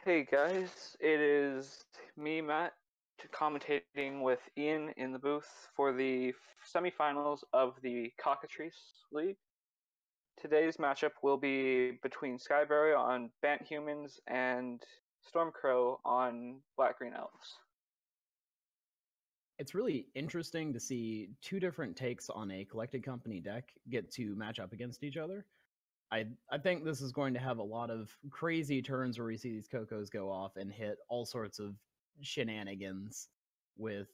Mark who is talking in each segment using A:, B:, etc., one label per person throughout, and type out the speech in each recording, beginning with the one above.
A: Hey guys, it is me, Matt, commentating with Ian in the booth for the semifinals of the Cockatrice League. Today's matchup will be between Skyberry on Bant Humans and Stormcrow on Black Green Elves.
B: It's really interesting to see two different takes on a collected company deck get to match up against each other. I think this is going to have a lot of crazy turns where we see these Cocos go off and hit all sorts of shenanigans with,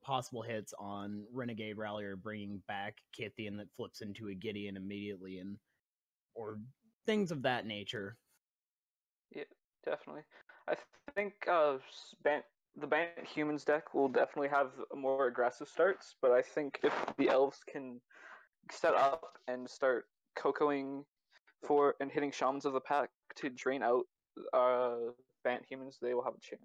B: possible hits on Renegade Rallier bringing back Kithian that flips into a Gideon immediately, or things of that nature.
A: Yeah, definitely. I think the Bant Humans deck will definitely have more aggressive starts, but I think if the Elves can set up and start cocoing and hitting Shamans of the Pack to drain out Bant Humans, they will have a chance.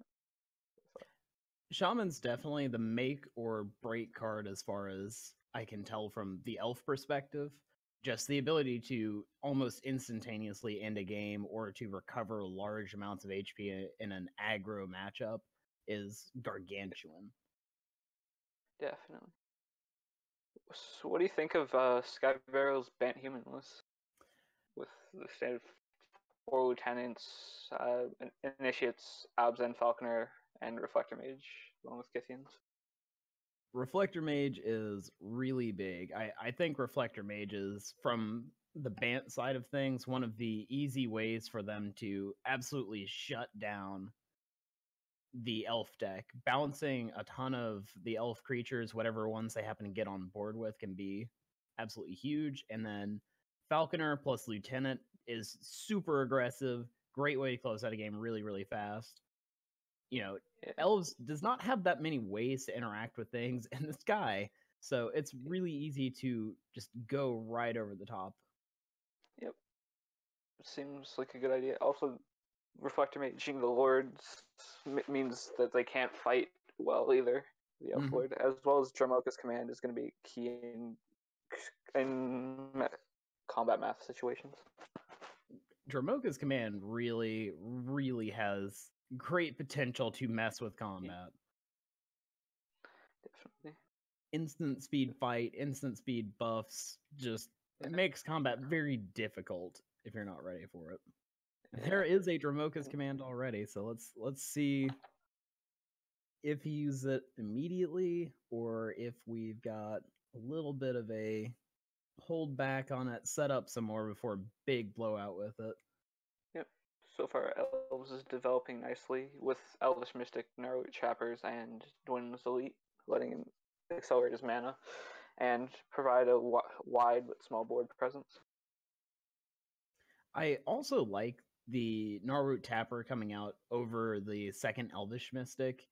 B: Shaman's definitely the make or break card as far as I can tell from the elf perspective. Just the ability to almost instantaneously end a game or to recover large amounts of HP in an aggro matchup is gargantuan.
A: Definitely. So what do you think of Skybarrow's Bant Human list? With the standard 4 lieutenants, initiates, Abzan Falconer, and Reflector Mage, along with Kithians.
B: Reflector Mage is really big. I think Reflector Mage is, from the Bant side of things, one of the easy ways for them to absolutely shut down the elf deck. Balancing a ton of the elf creatures, whatever ones they happen to get on board with, can be absolutely huge. And then Falconer plus Lieutenant is super aggressive. Great way to close out a game really, really fast. Elves does not have that many ways to interact with things in the sky, so it's really easy to just go right over the top.
A: Yep. Seems like a good idea. Also, Reflector Maging the Lords means that they can't fight well either. The Elf Lord, as well as Dramoka's command, is going to be key in combat math situations.
B: Dramoka's command really, really has great potential to mess with combat.
A: Definitely.
B: Instant speed fight, instant speed buffs, just it makes combat very difficult if you're not ready for it. There is a Dramoka's command already, so let's see if he uses it immediately or if we've got a little bit of a hold back on it, set up some more before a big blowout with it.
A: Yep. So far, Elves is developing nicely with Elvish Mystic, Narrow Chappers, and Dwin's Elite, letting him accelerate his mana and provide a wide but small board presence.
B: I also like the Gnarroot Tapper coming out over the second Elvish Mystic.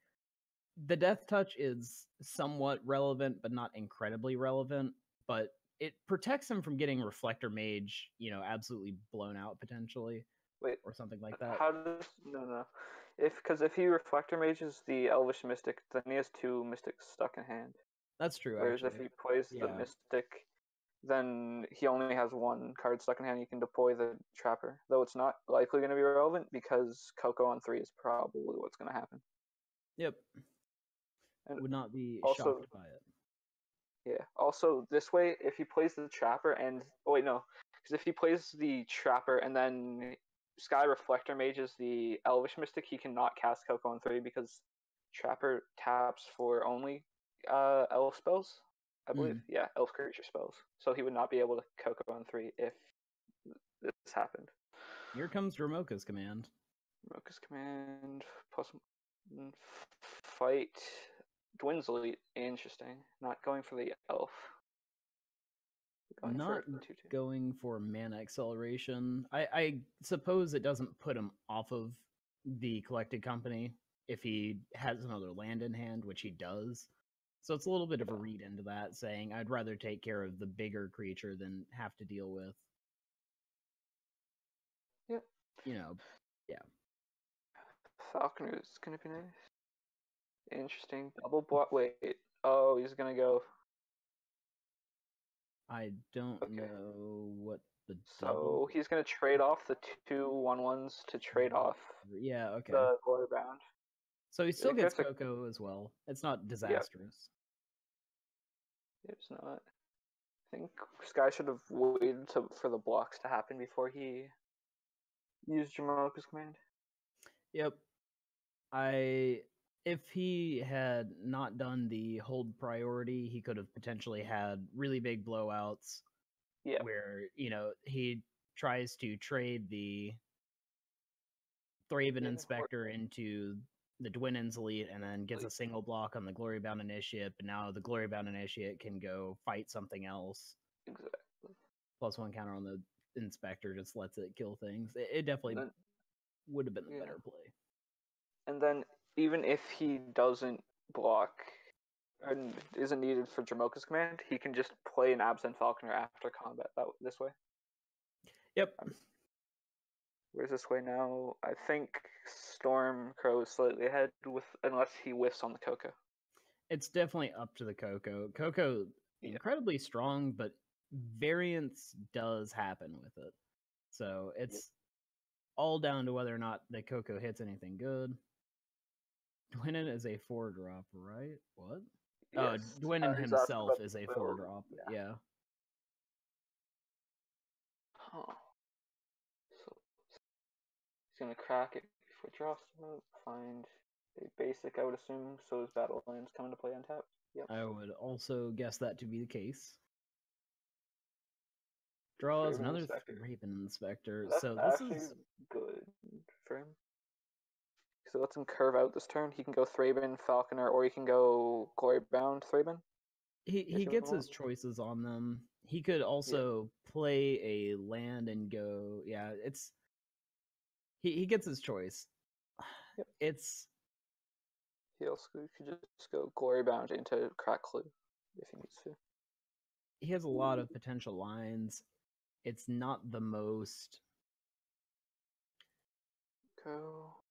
B: The Death Touch is somewhat relevant, but not incredibly relevant. But it protects him from getting Reflector Mage, absolutely blown out potentially.
A: Wait,
B: or something like that.
A: How does no? Because if he Reflector Mages the Elvish Mystic, then he has 2 Mystics stuck in hand.
B: That's true.
A: Whereas
B: actually.
A: if he plays the Mystic, then he only has 1 card stuck in hand. You can deploy the Trapper, though it's not likely going to be relevant because Coco on 3 is probably what's going to happen.
B: Yep. And would not be
A: also,
B: shocked by it.
A: Yeah. Also, this way, if he plays the Trapper and because if he plays the Trapper and then Sky Reflector Mages the Elvish Mystic, he cannot cast Coco on 3 because Trapper taps for only elf spells, I believe. Yeah, elf creature spells. So he would not be able to Coco on 3 if this happened.
B: Here comes Dramoka's command.
A: Dramoka's command plus fight Dwin's Elite. Interesting. Not going for the elf.
B: Going for mana acceleration. I suppose it doesn't put him off of the collected company if he has another land in hand, which he does. So it's a little bit of a read into that, saying I'd rather take care of the bigger creature than have to deal with.
A: Yep.
B: Yeah.
A: Falconer is going to be nice. Interesting. Double block. Wait. Oh, he's going to go.
B: I don't know what The
A: So
B: double?
A: he's gonna trade off the 2/1/1s to trade off
B: Yeah, okay.
A: the Glory Bound.
B: So he still
A: It
B: gets
A: gets a
B: Coco as well. It's not
A: yeah.
B: disastrous.
A: It's not. I think Sky should have waited for the blocks to happen before he used Jamoka's command.
B: Yep. If he had not done the hold priority, he could have potentially had really big blowouts
A: Yeah,
B: where, he tries to trade the Thraben
A: yeah,
B: Inspector into the Dwinen's Elite and then gets a single block on the Glory Bound Initiate, but now the Glory Bound Initiate can go fight something else.
A: exactly.
B: +1 counter on the Inspector just lets it kill things. It definitely
A: Then,
B: would have been the
A: yeah,
B: better play.
A: and then even if he doesn't block and isn't needed for Jamoka's command, he can just play an Absent Falconer after combat this way.
B: Yep.
A: Where's this way now? I think Stormcrow is slightly ahead unless he whiffs on the Coco.
B: It's definitely up to the Coco. Coco, incredibly strong, but variance does happen with it. So it's all down to whether or not the Coco hits anything good. Dwinen is a 4-drop, right? What? Oh,
A: Yes.
B: Dwinen
A: He's asking
B: himself
A: about
B: is a
A: the
B: 4-drop.
A: yeah.
B: Yeah.
A: Huh. So he's gonna crack it before draw smoke. Find a basic, I would assume. So his battle lands come into play untapped. Yep.
B: I would also guess that to be the case. Draws
A: Thraben
B: another
A: Inspector.
B: Thraben Inspector.
A: That's
B: So this
A: actually
B: is
A: good for him. So lets him curve out this turn. He can go Thraben, Falconer, or he can go Glory Bound Thraben.
B: he gets his choices on them. He could also play a land and go. Yeah, it's he gets his choice.
A: Yep.
B: It's
A: he also could just go Glory Bound into Crack Clue if he needs to.
B: He has a lot of potential lines. It's not the most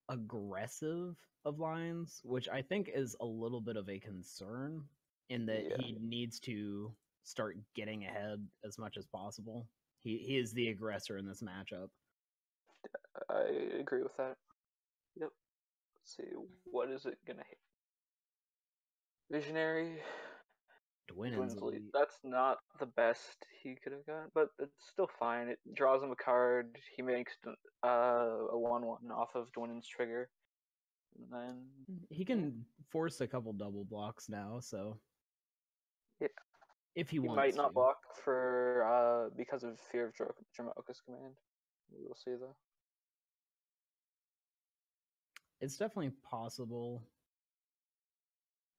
B: aggressive of lines, which I think is a little bit of a concern in that he needs to start getting ahead as much as possible. He is the aggressor in this matchup.
A: I agree with that. Yep. Let's see, what is it gonna hit? Visionary.
B: Dwinen's Elite.
A: That's not the best he could have got, but it's still fine. It draws him a card. He makes a 1/1 off of Dwinen's trigger. And then
B: he can force a couple double blocks now, so if he wants
A: might not
B: to.
A: block for because of fear of Jamoka's command. We'll see though.
B: It's definitely possible.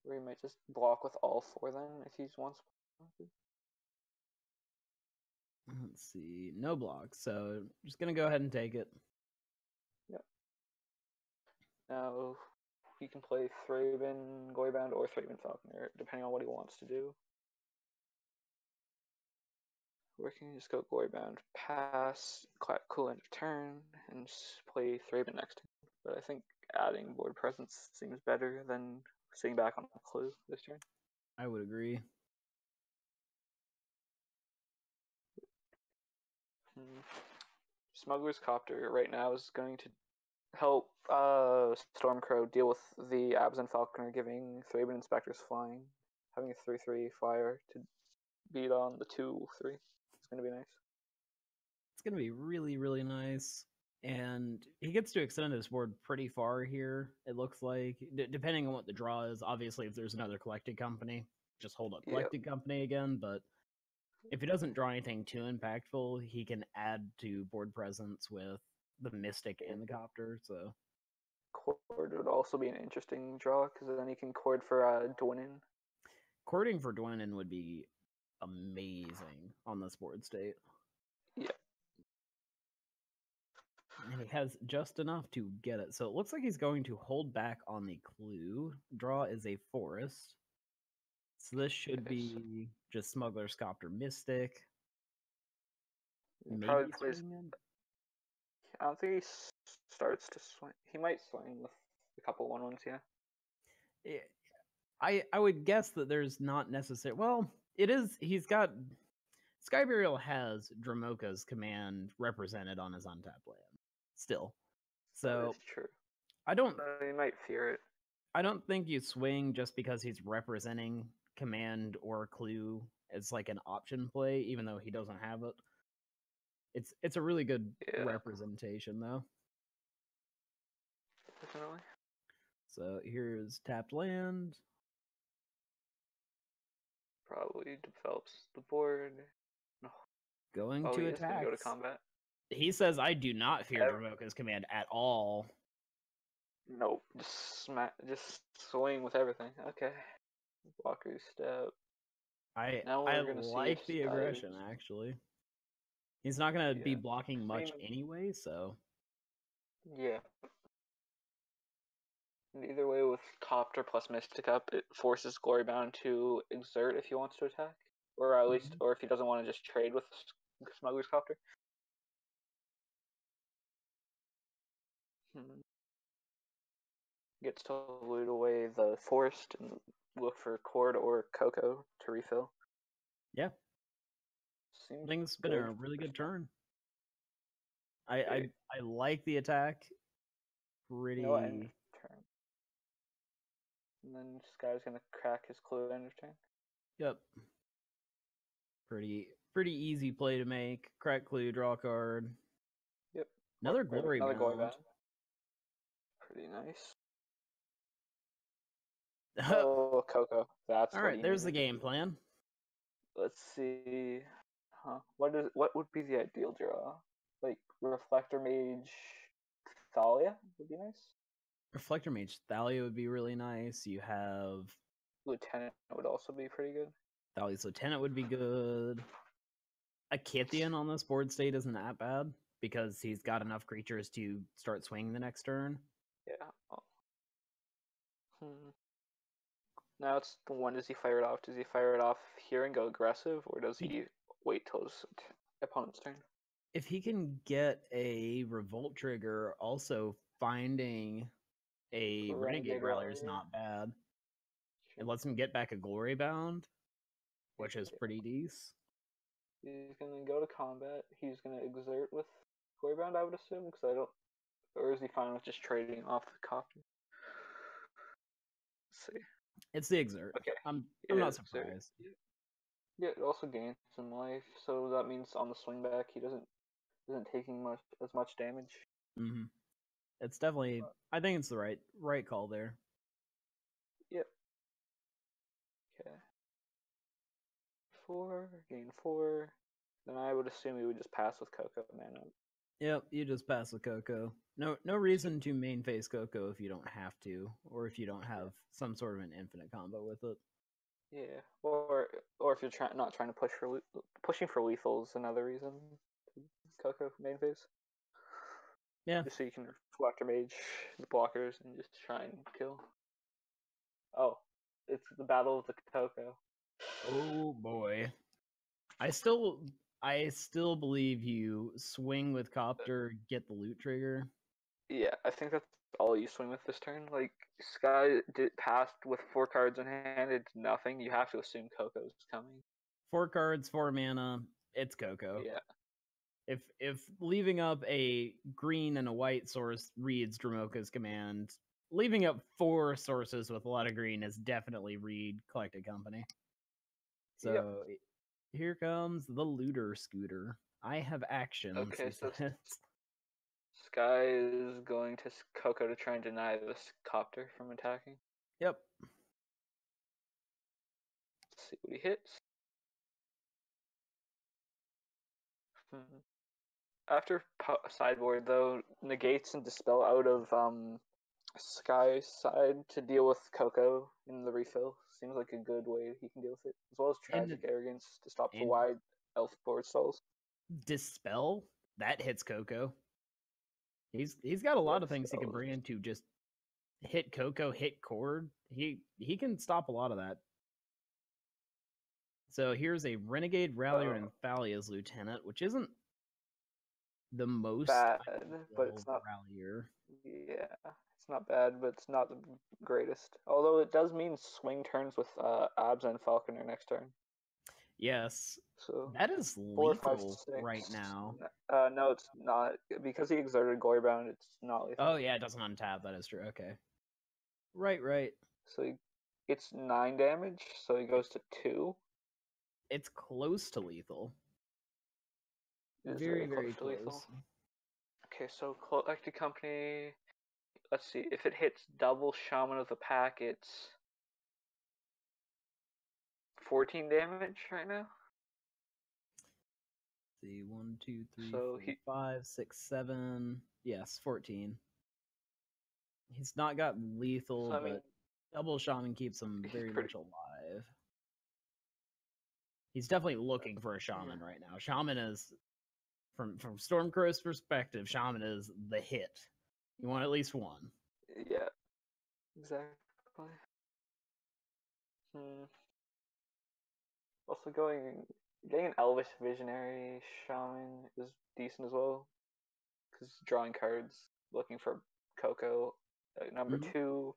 A: Or he might just block with all 4 then if he wants.
B: Let's see. No blocks, so just gonna go ahead and take it.
A: Yep. Now he can play Thraben, Glorybound, or Thraben Falconer, depending on what he wants to do. Or can you just go Glorybound, pass, cool end of turn, and play Thraben next turn. But I think adding board presence seems better than sitting back on a clue this turn.
B: I would agree.
A: Smuggler's Copter right now is going to help Stormcrow deal with the Absent Falconer, giving Thraben Inspectors flying. Having a 3/3 flyer to beat on the 2/3 is going to be nice.
B: It's going to be really, really nice. And he gets to extend his board pretty far here, it looks like. Depending on what the draw is, obviously, if there's another Collected Company, just hold up Collected Company again. But if he doesn't draw anything too impactful, he can add to board presence with the Mystic and the Copter. So
A: Cord would also be an interesting draw, because then he can cord for Dwinen.
B: Cording for Dwinen would be amazing on this board state.
A: Yeah.
B: And he has just enough to get it. So it looks like he's going to hold back on the clue. Draw is a forest. So this should be just Smuggler's Copter Mystic. Maybe swing in.
A: I don't think he starts to swing. He might swing with a couple 1/1s, yeah.
B: I would guess that there's not necessarily. Well, it is. He's got Sky Burial has Dramoka's command represented on his untapped land still. So
A: That's true.
B: I don't
A: You might fear it.
B: I don't think you swing just because he's representing command or clue as like an option play, even though he doesn't have it. It's a really good representation though.
A: Definitely.
B: So here's tapped land.
A: Probably develops the board. No.
B: Going
A: Oh,
B: to
A: he is
B: attack.
A: gonna go to combat.
B: He says, "I do not fear Dramoka's command at all."
A: Nope. Just swing with everything. Okay. Walker's step.
B: I
A: Now we're gonna see if
B: like the
A: Sky
B: aggression
A: is...
B: actually. He's not gonna be
A: Yeah.
B: blocking much anyway, so
A: Yeah. And either way, with Copter plus Mystic Up, it forces Glorybound to exert if he wants to attack, or at least, or if he doesn't want to just trade with Smuggler's Copter. Gets to loot away the forest and look for Cord or Coco to refill.
B: Yeah.
A: Seems
B: I think it's been a really good turn. I like the attack. Pretty.
A: No end turn. And then Sky's gonna crack his clue end of turn.
B: Yep. Pretty easy play to make. Crack clue, draw a card.
A: Yep.
B: Another glory bound.
A: Pretty nice. Oh, Coco. That's
B: all right. There's the game plan.
A: Let's see. What would be the ideal draw? Like Reflector Mage, Thalia would be nice.
B: Reflector Mage Thalia would be really nice. You have
A: Lieutenant would also be pretty good.
B: Thalia's Lieutenant would be good. A Kythian on this board state isn't that bad because he's got enough creatures to start swinging the next turn.
A: Yeah. Now it's when does he fire it off? Does he fire it off here and go aggressive, or does he wait till his opponent's turn?
B: If he can get a Revolt trigger, also finding a Renegade Rallier is not bad. It lets him get back a Glory Bound, which is pretty decent.
A: He's gonna go to combat. He's gonna exert with Glory Bound, I would assume, because I don't. Or is he fine with just trading off the copy? Let's see.
B: It's the exert. Okay. I'm not surprised.
A: Yeah, it also gains some life, so that means on the swing back he isn't taking as much damage.
B: Mm-hmm. It's definitely. I think it's the right call there.
A: Yep. Okay. gain 4. Then I would assume he would just pass with Coco mana.
B: Yep, you just pass with Coco. No reason to main phase Coco if you don't have to, or if you don't have some sort of an infinite combo with it.
A: Yeah, or if you're not trying to pushing for lethal is another reason. Coco main phase.
B: Yeah.
A: Just so you can Reflector Mage the blockers and just try and kill. Oh, it's the Battle of the Coco.
B: Oh boy. I still believe you swing with Copter, get the loot trigger.
A: Yeah, I think that's all you swing with this turn. Like Sky passed with 4 cards in hand, it's nothing. You have to assume Coco's coming.
B: 4 cards, 4 mana, it's Coco.
A: Yeah.
B: If leaving up a green and a white source reads Dramoka's command, leaving up 4 sources with a lot of green is definitely read Collected Company. So here comes the Looter Scooter. I have actions.
A: Okay, so Sky is going to Coco to try and deny this Copter from attacking.
B: Yep.
A: Let's see what he hits. After sideboard, though, negates and dispel out of Sky's side to deal with Coco in the refill. Seems like a good way he can deal with it, as well as Tragic Arrogance to stop the wide elf board stalls.
B: Dispel? That hits Coco. He's got a lot of things he can bring in to just hit Coco, hit Cord. He can stop a lot of that. So here's a Renegade Rallier and Thalia's Lieutenant, which isn't the most
A: bad, but it's not
B: Rallier.
A: Yeah, it's not bad, but it's not the greatest. Although it does mean swing turns with Abs and Falconer next turn.
B: Yes.
A: So
B: That is
A: 4, 5,
B: lethal
A: 6.
B: right now.
A: No, it's not because he exerted Glory Bound. It's not lethal.
B: Oh yeah, it doesn't untap. That is true. Okay. Right.
A: So it's 9 damage. So he goes to 2.
B: It's close to lethal.
A: It is
B: Very,
A: very
B: very
A: close to lethal.
B: close.
A: Okay, so Collected Company. Let's see. If it hits double Shaman of the Pack, it's 14 damage right now.
B: Let's see, 1, 2, 3,
A: So
B: 4, 5, 6, 7. Yes, 14. He's not got lethal,
A: So, I mean,
B: but double shaman keeps him
A: he's
B: very
A: pretty.
B: much alive. He's definitely looking for a shaman right now. Shaman is, from Stormcrow's perspective, shaman is the hit. You want at least one.
A: Yeah, exactly. Also, getting an Elvish Visionary Shaman is decent as well, because drawing cards, looking for Coco number 2,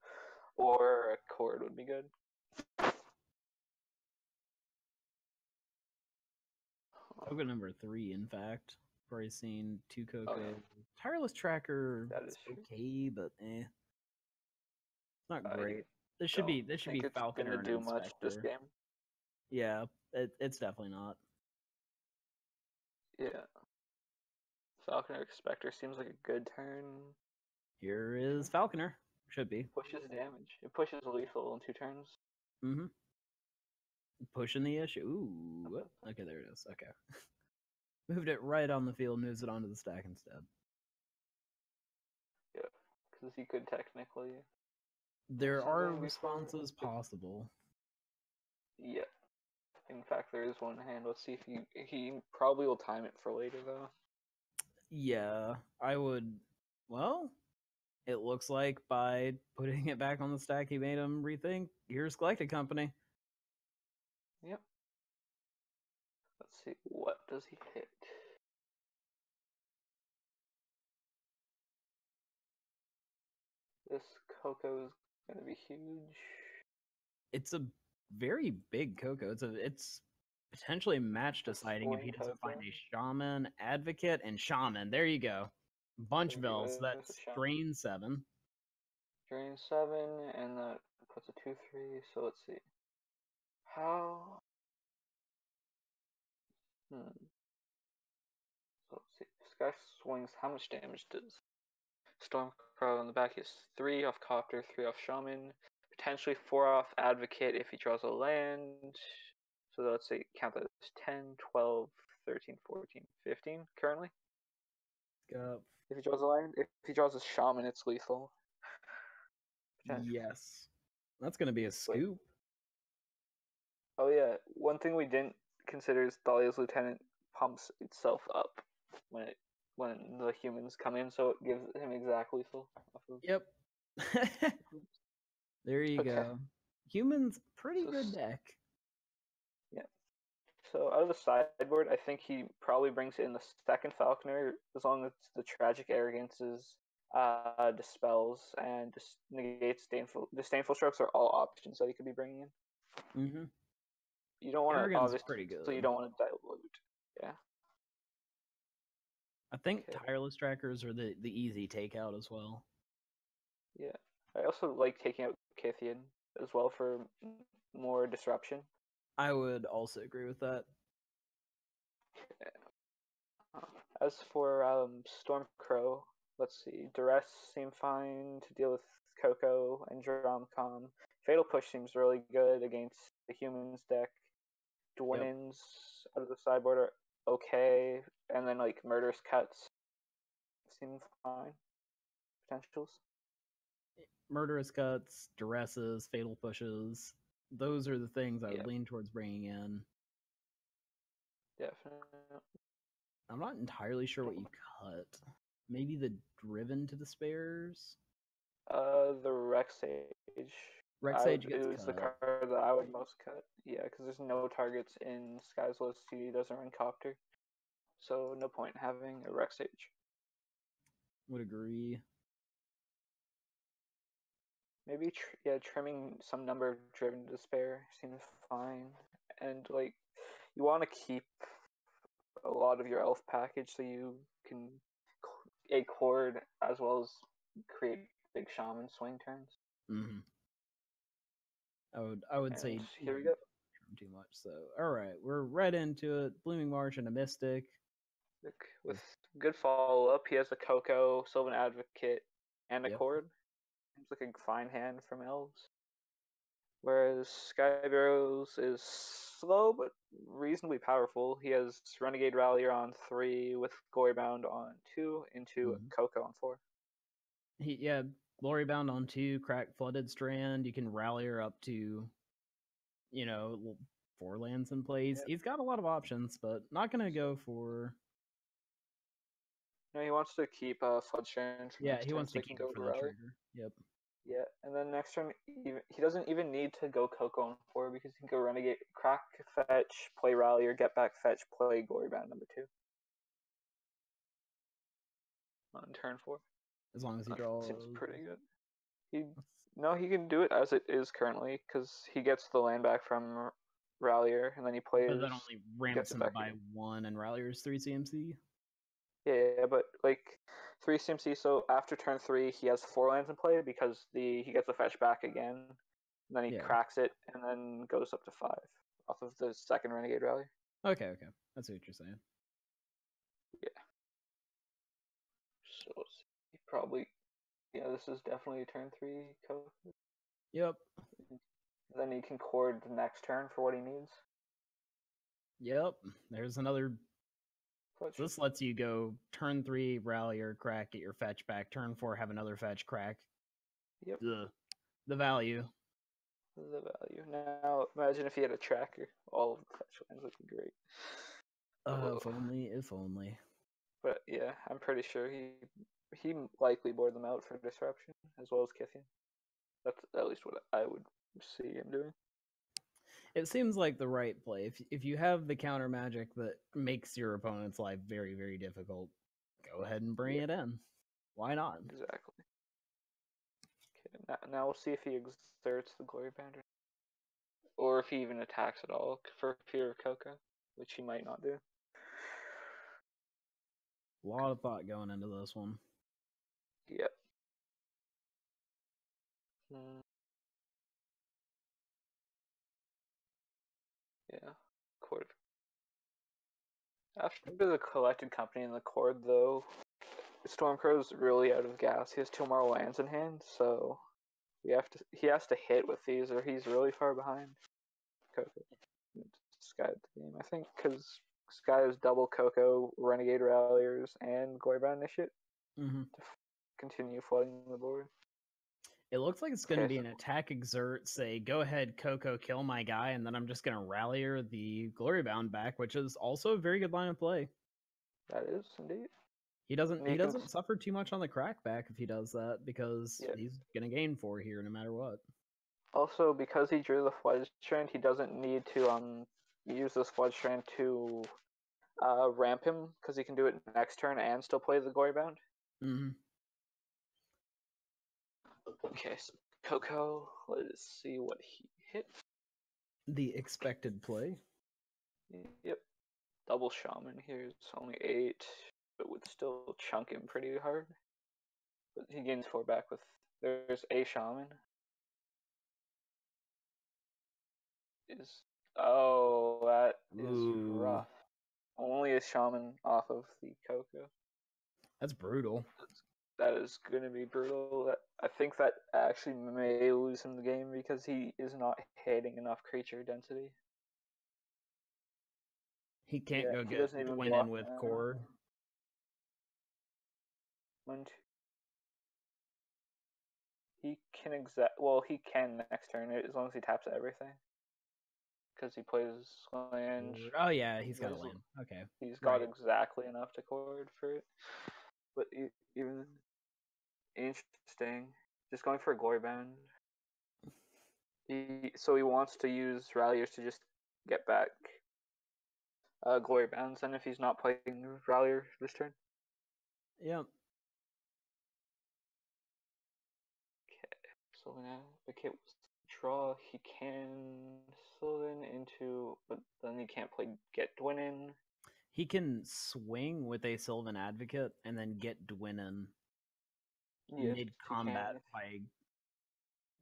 A: or a Cord would be good.
B: Coco number 3, in fact. Already seen 2 Coco.
A: Oh, yeah.
B: Tireless Tracker
A: That is
B: okay, but It's not great. This should
A: don't
B: be
A: think it's
B: Falconer
A: gonna
B: and
A: do much this
B: Inspector.
A: game.
B: Yeah, it's definitely not.
A: Yeah. Falconer Inspector seems like a good turn.
B: Here is Falconer. Should be.
A: Pushes damage. It pushes lethal in 2 turns.
B: Mm-hmm. Pushing the issue. Ooh. Okay, there it is. Okay. Moved it right on the field, moves it onto the stack instead.
A: Yeah, because he could technically.
B: There are responses possible.
A: Yeah. In fact, there is one hand. Let's see if he probably will time it for later though.
B: Yeah, I would. Well, it looks like by putting it back on the stack, he made him rethink. Here's Collected Company.
A: Yep. Let's see. What does he hit? This Coco is gonna be huge.
B: It's a very big Coco. It's potentially match deciding if he doesn't find a shaman, advocate, and shaman. There you go. Bunch of elves. That's drain 7.
A: Drain 7, and that puts a 2/3. So let's see. How? So let's see. Sky swings. How much damage does Stormcrow on the back is 3 off Copter, 3 off Shaman, potentially 4 off Advocate if he draws a land. So let's say count that as 10, 12, 13, 14, 15 currently. If he draws a land, if he draws a Shaman, it's lethal.
B: Yes. That's going to be a scoop.
A: Oh yeah, one thing we didn't consider is Dahlia's Lieutenant pumps itself up when the humans come in, so it gives him exact lethal.
B: Yep. There you go. Humans, pretty good deck.
A: Yeah. So out of the sideboard, I think he probably brings in the second Falconer, as long as the Tragic Arrogances dispels and just negates Disdainful Strokes are all options that he could be bringing in.
B: Mm-hmm.
A: You don't want to, obviously,
B: pretty good.
A: so you don't want to dilute. Yeah.
B: I think Tireless Trackers are the easy takeout as well.
A: Yeah. I also like taking out Kithian as well for more disruption.
B: I would also agree with that.
A: As for Stormcrow, let's see. Duress seemed fine to deal with Coco and Dromcom. Fatal Push seems really good against the humans deck. Dwynens out of the sideboard are okay. And then like Murderous Cuts seem fine. Potentials.
B: Murderous Cuts, Duresses, Fatal Pushes. Those are the things I would lean towards bringing in.
A: Definitely.
B: I'm not entirely sure what you cut. Maybe the Driven to Despairs?
A: The Rexage.
B: Rexage gets
A: is the card that I would most cut. Yeah, because there's no targets in Sky's List. He doesn't run Copter. So no point in having a Rexage.
B: Would agree.
A: Maybe trimming some number of Driven to Despair seems fine. And like you want to keep a lot of your elf package so you can a cord as well as create big shaman swing turns.
B: Mm-hmm. I would say
A: here we go.
B: Too much. So all right, we're right into it. Blooming Marsh and a Mystic.
A: With good follow up, he has a Coco, Sylvan Advocate, and a cord. Seems like a fine hand from Elves. Whereas Skybarrows is slow but reasonably powerful. He has Renegade Rallier on 3 with Glorybound on 2 into Coco on 4.
B: Glory Bound on 2, crack Flooded Strand. You can rally her up to, 4 lands in place. Yep. He's got a lot of options, but not going to go for...
A: No, he wants to keep Flood Strand.
B: He wants to keep it for the trigger. Yep.
A: Yeah, and then next turn, he doesn't even need to go Coco on 4 because he can go Renegade, crack, fetch, play Rallier, get back, fetch, play Glorybound number 2. On turn 4.
B: As long as he draws.
A: Seems pretty good. He can do it as it is currently because he gets the land back from Rallier and then he plays.
B: But that only ramps him by 1 and Rallier's 3 CMC.
A: Yeah, but like 3 CMC. So after turn 3, he has 4 lands in play because he gets the fetch back again. And then he cracks it and then goes up to 5 off of the second Renegade Rally.
B: Okay, that's what you're saying.
A: Yeah. So he probably. Yeah, this is definitely a turn 3 code.
B: Yep.
A: Then he can cord the next turn for what he needs.
B: Yep. There's another. This lets you go turn 3, Rallier, crack, get your fetch back. Turn 4, have another fetch, crack.
A: Yep.
B: The value.
A: The value. Now, imagine if he had a tracker. All of the fetch lands would be great.
B: If only.
A: But yeah, I'm pretty sure he likely bored them out for disruption as well as Kithian. That's at least what I would see him doing.
B: It seems like the right play. If you have the counter magic that makes your opponent's life very, very difficult, go ahead and bring it in. Why not?
A: Exactly. Okay, now we'll see if he exerts the Glory Band or if he even attacks at all for fear of Coco, which he might not do.
B: A lot of thought going into this one.
A: Yep. Yeah. Cord. After the collected company in the cord, though, Stormcrow's really out of gas. He has 2 more lands in hand, so he has to hit with these, or he's really far behind. Coco. Sky the game, I think, because Sky has double Coco, Renegade Ralliers, and Glorybound Initiate to continue flooding the board.
B: It looks like it's going to be an attack exert, say, go ahead, Coco, kill my guy, and then I'm just going to Rallier the Glorybound back, which is also a very good line of play.
A: That is, indeed.
B: He doesn't suffer too much on the crackback if he does that, because he's going to gain 4 here no matter what.
A: Also, because he drew the Flood Strand, he doesn't need to use this Flood Strand to ramp him, because he can do it next turn and still play the Glorybound. Okay, so Coco, let's see what he hit.
B: The expected play.
A: Yep. Double Shaman here is only 8, but would still chunk him pretty hard. But he gains 4 back with... There's a Shaman. That is rough. Only a Shaman off of the Coco.
B: That's brutal.
A: That is going to be brutal. I think that actually may lose him the game because he is not hitting enough creature density.
B: He can't go get win in with cord.
A: 1, 2. He can next turn as long as he taps everything. Because he plays land.
B: Oh yeah, he's got a land. Okay.
A: He's got exactly enough to cord for it. But even interesting. Just going for a Glorybound. So he wants to use Ralliers to just get back Glorybounds, and if he's not playing Rallier this turn.
B: Yep.
A: Okay, so now the kit was draw, he can Sylvan into, but then he can't play Get Dwinin.
B: He can swing with a Sylvan Advocate and then get Dwinin
A: Yes,
B: mid
A: he
B: combat
A: can.
B: by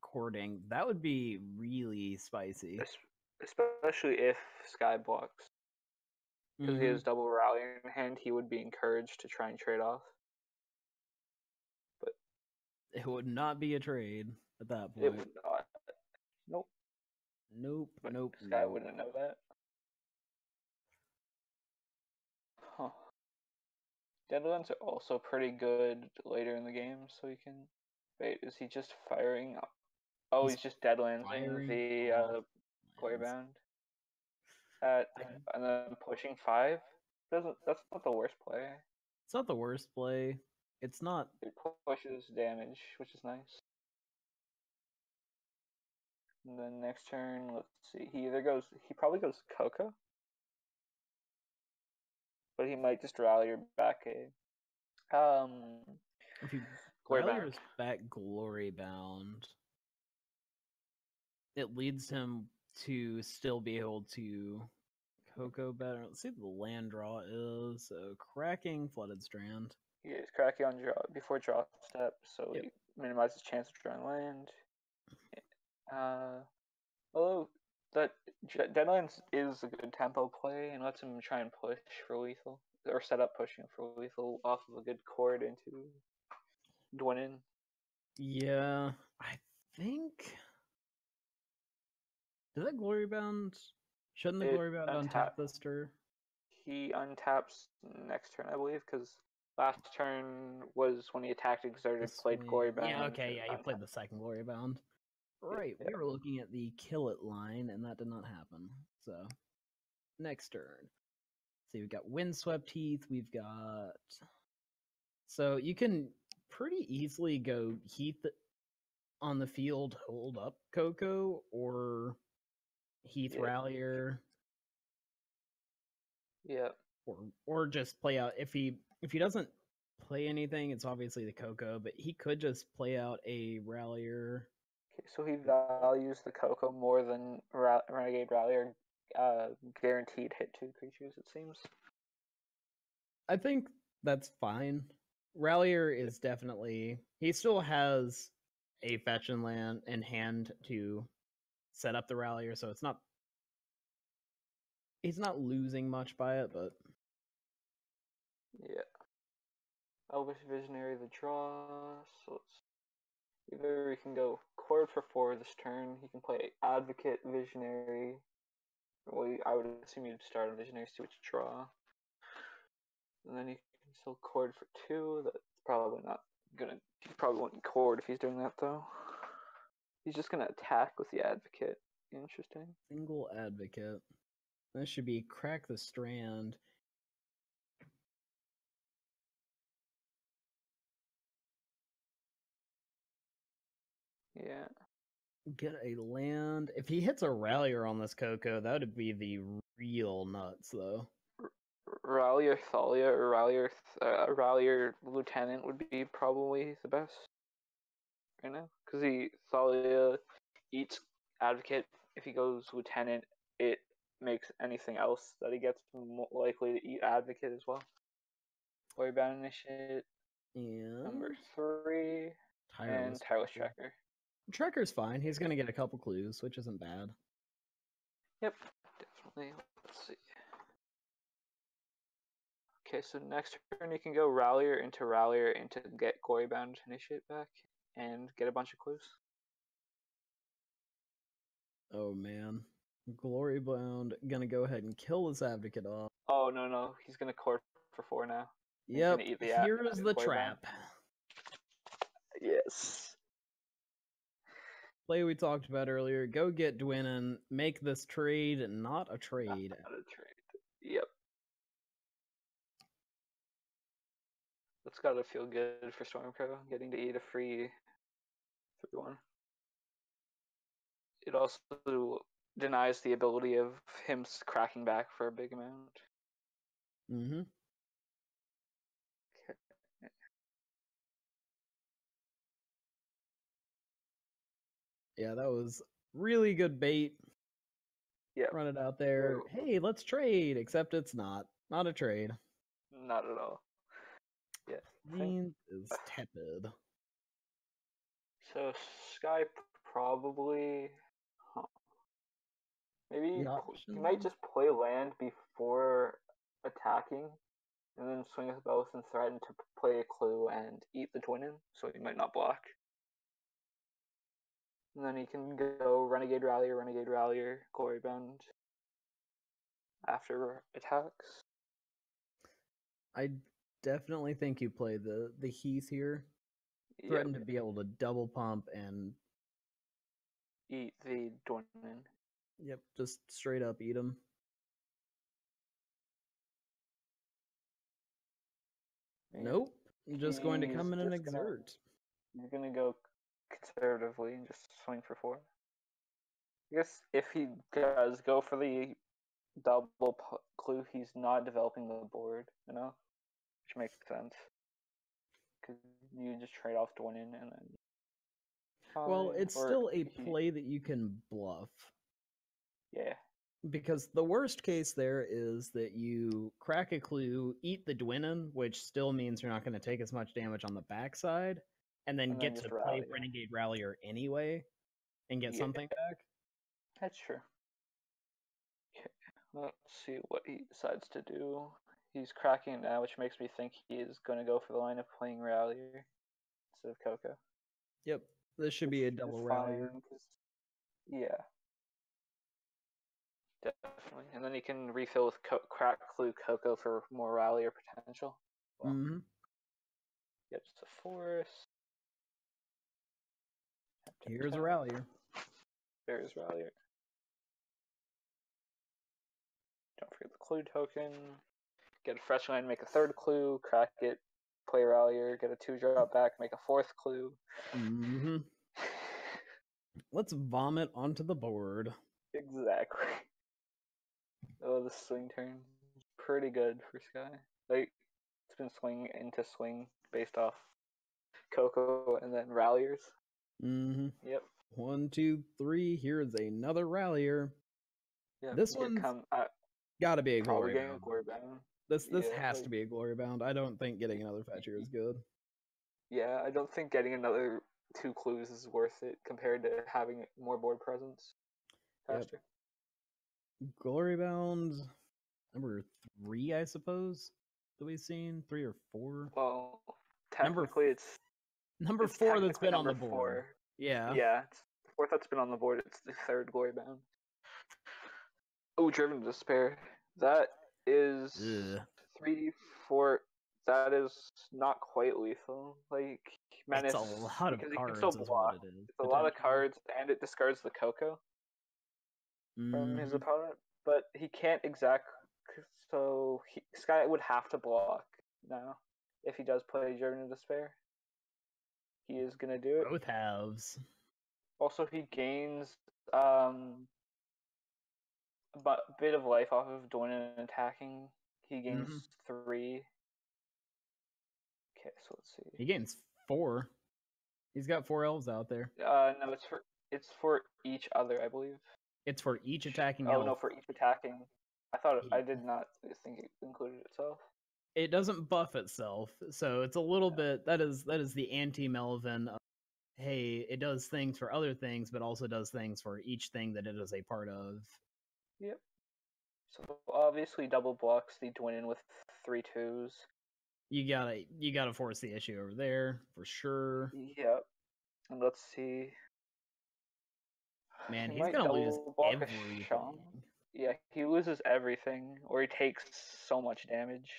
B: courting. That would be really spicy.
A: Especially if Sky blocks. Because he
B: Mhm.
A: has double rally in hand, he would be encouraged to try and trade off. But
B: It would not be a trade at that
A: it
B: point.
A: would not. Nope.
B: Nope,
A: But
B: nope,
A: Sky
B: nope.
A: wouldn't know that. Huh. Deadlands are also pretty good later in the game, so he can. Wait, is he just firing up? Oh, he's just Deadlandsing
B: firing
A: the
B: off
A: Glory
B: lands.
A: Bound at
B: I,
A: and then pushing 5. Doesn't That's not the worst play.
B: it's not the worst play. It's not.
A: It pushes damage, which is nice. And then next turn, let's see. He probably goes Coco, but he might just rally or back a
B: If he
A: Glory Bound.
B: Rally's back Glory Bound, it leads him to still be able to Coco better. Let's see what the land draw is. So cracking Flooded Strand.
A: He is cracking on draw before draw step, so
B: Yep.
A: he minimizes chance of drawing land. Although that Deadlands is a good tempo play and lets him try and push for lethal, or set up pushing for lethal off of a good chord into Dwinin.
B: Yeah, I think. Did that Glory Bound? Shouldn't the
A: It
B: Glory Bound
A: untap.
B: untap this turn?
A: He untaps next turn, I believe, because last turn was when he attacked Exerted,
B: The
A: played Glory
B: swing. Yeah,
A: Bound.
B: okay, yeah, you played
A: Untap.
B: the second Glory Bound. Right,
A: Yeah.
B: we were looking at the kill it line, and that did not happen. So, next turn. See, we've got Windswept Heath, we've got. So, you can pretty easily go Heath on the field, hold up Coco, or Heath
A: Yeah.
B: Rallier,
A: Yeah.
B: or just play out if he doesn't play anything, it's obviously the Coco, but he could just play out a Rallier.
A: Okay, so he values the Coco more than Renegade Rallier guaranteed hit 2 creatures, it seems.
B: I think that's fine. Rallier is definitely he still has a fetch and land in hand to set up the Rallier, so it's not he's not losing much by it, but
A: Yeah. Elvish Visionary the draw, so let's either we can go Chord for 4 this turn, he can play Advocate Visionary. Well, I would assume you'd start a Visionary, see what you draw. And then you can still Chord for 2, that's probably not gonna, he probably wouldn't Chord if he's doing that though. He's just gonna attack with the Advocate. Interesting.
B: single Advocate. This should be Crack the Strand.
A: Yeah.
B: Get a land. If he hits a Rallier on this Coco, that would be the real nuts, though.
A: Rallier Thalia or Rallier Lieutenant would be probably the best right now. Because Thalia eats Advocate. If he goes Lieutenant, it makes anything else that he gets more likely to eat Advocate as well. Glory Bound Initiate.
B: And
A: Number 3. And Tireless Tracker.
B: Trekker's fine. He's going to get a couple clues, which isn't bad.
A: Yep, definitely. Let's see. Okay, so next turn you can go Rallier into get Glory Bound Initiate back and get a bunch of clues.
B: Oh, man. Glory Bound going to go ahead and kill this Advocate off.
A: Oh, no. He's going to court for 4 now.
B: Yep, here is the trap.
A: Yes.
B: Play we talked about earlier. Go get Dwinin. Make this trade not a trade.
A: Not a trade. Yep. That's gotta feel good for Stormcrow, getting to eat a free 3-1. It also denies the ability of him cracking back for a big amount.
B: Mm-hmm.
A: Okay.
B: Yeah, that was Really good bait.
A: Yeah,
B: Run it out there. Hey, let's trade. Except it's not. Not a trade.
A: not at all. Yeah, I think
B: Green is tepid.
A: so. Sky probably. Huh. Maybe
B: The
A: he might
B: option.
A: just play land before attacking, and then swing us both and threaten to play a clue and eat the twin in, so he might not block. And then he can go Renegade Rallier, Glory Bound after attacks.
B: I definitely think you play the Heath here. Threaten to be able to double pump and
A: Eat the twin in.
B: yep, just straight up eat them. Nope. Just going to come in and exert.
A: He's gonna go conservatively and just swing for 4. I guess if he does go for the double clue, he's not developing the board, which makes sense. Because you just trade off Dwayne and then.
B: Well, it's still a play that you can bluff.
A: Yeah.
B: Because the worst case there is that you crack a clue, eat the Dwynnon, which still means you're not going to take as much damage on the backside, and then get to play Renegade Rallier anyway and get something back.
A: That's true. Okay, let's see what he decides to do. He's cracking it now, which makes me think he is going to go for the line of playing Rallier instead of Coco.
B: Yep, this should be a double Rallier.
A: Yeah. Definitely. And then he can refill with Crack Clue Coco for more Rallier potential.
B: Well,
A: Gets a forest.
B: Here's a Rallier.
A: There's Rallier. Don't forget the clue token. Get a fresh land, make a 3rd clue, crack it, play Rallier, get a 2-drop back, make a 4th clue.
B: Let's vomit onto the board.
A: Exactly. Oh, the swing turn is pretty good for Sky. Like, it's been swing into swing based off Coco and then Ralliers. Yep.
B: 1, 2, 3. Here's another Rallier.
A: Yep.
B: This one's gotta be a Glory Bound. This has to be a Glory Bound. I don't think getting another fetcher is good.
A: Yeah, I don't think getting another 2 clues is worth it compared to having more board presence faster.
B: Yep. Glory Bound number 3, I suppose. That we've seen 3 or 4.
A: Well, technically it's
B: number 4 that's been on the board.
A: 4.
B: Yeah.
A: Yeah, it's the 4th that's been on the board. It's the 3rd Glory Bound. Oh, Driven to Despair. That is 3-4. That is not quite lethal. Like Menace,
B: it's a lot of cards.
A: Is what it is. It's a lot of cards, and it discards the Coco from his opponent. But he can't so Sky would have to block now if he does play Driven to Despair. He is gonna do it.
B: Both halves.
A: Also, he gains a bit of life off of doing an attacking. He gains 3. Okay, so let's see.
B: He gains 4. He's got 4 elves out there.
A: No, it's for each other, I believe.
B: It's for each attacking
A: elf.
B: Oh
A: no, for each attacking. I did not think it included itself.
B: It doesn't buff itself, so it's a little bit that is the anti-Melvin of, hey, it does things for other things, but also does things for each thing that it is a part of.
A: Yep. So obviously double blocks the Dwayne with 3 2s.
B: You gotta force the issue over there for sure.
A: Yep. And let's see.
B: Man, he's gonna lose everything.
A: Yeah, he loses everything, or he takes so much damage.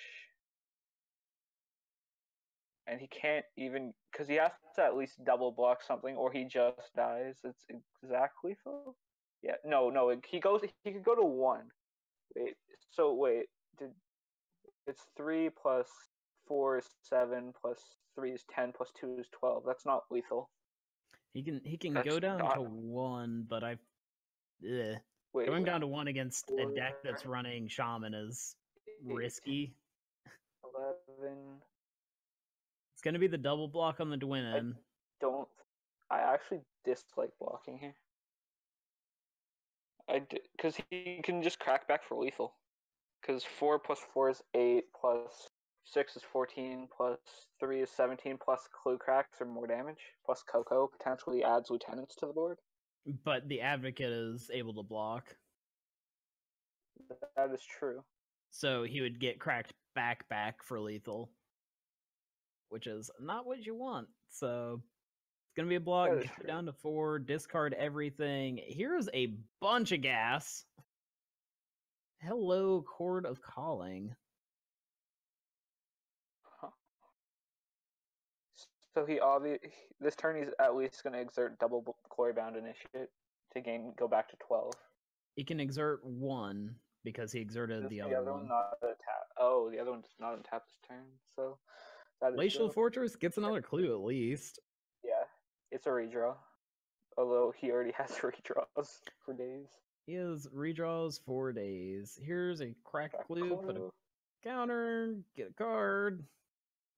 A: And he can't even, because he has to at least double block something, or he just dies. It's exactly lethal. Yeah, no, he could go to 1. Wait, it's 3 plus 4 is 7 plus 3 is 10 plus 2 is 12. That's not lethal.
B: He can go down to 1, but going down to 1 against a deck that's running Shaman is risky.
A: 11.
B: It's gonna be the double block on the Dwynnon.
A: I actually dislike blocking here. because he can just crack back for lethal. Because 4 plus 4 is 8, plus 6 is 14, plus 3 is 17, plus clue cracks are more damage, plus Coco potentially adds lieutenants to the board.
B: But the advocate is able to block.
A: That is true.
B: So he would get cracked back for lethal, which is not what you want. So it's going to be a block,
A: That is
B: get you
A: true.
B: down to 4, discard everything. Here's a bunch of gas. Hello, Chord of Calling.
A: Huh. So this turn he's at least going to exert double Glory Bound Initiate to go back to 12.
B: He can exert 1 because he exerted the other one.
A: Not tap. Oh, the other one does not untap this turn. So that is
B: Glacial
A: dope.
B: Fortress gets another clue at least.
A: Yeah, it's a redraw. Although he already has redraws for days.
B: He has redraws 4 days. Here's a cracked clue. Put a counter. Get a card.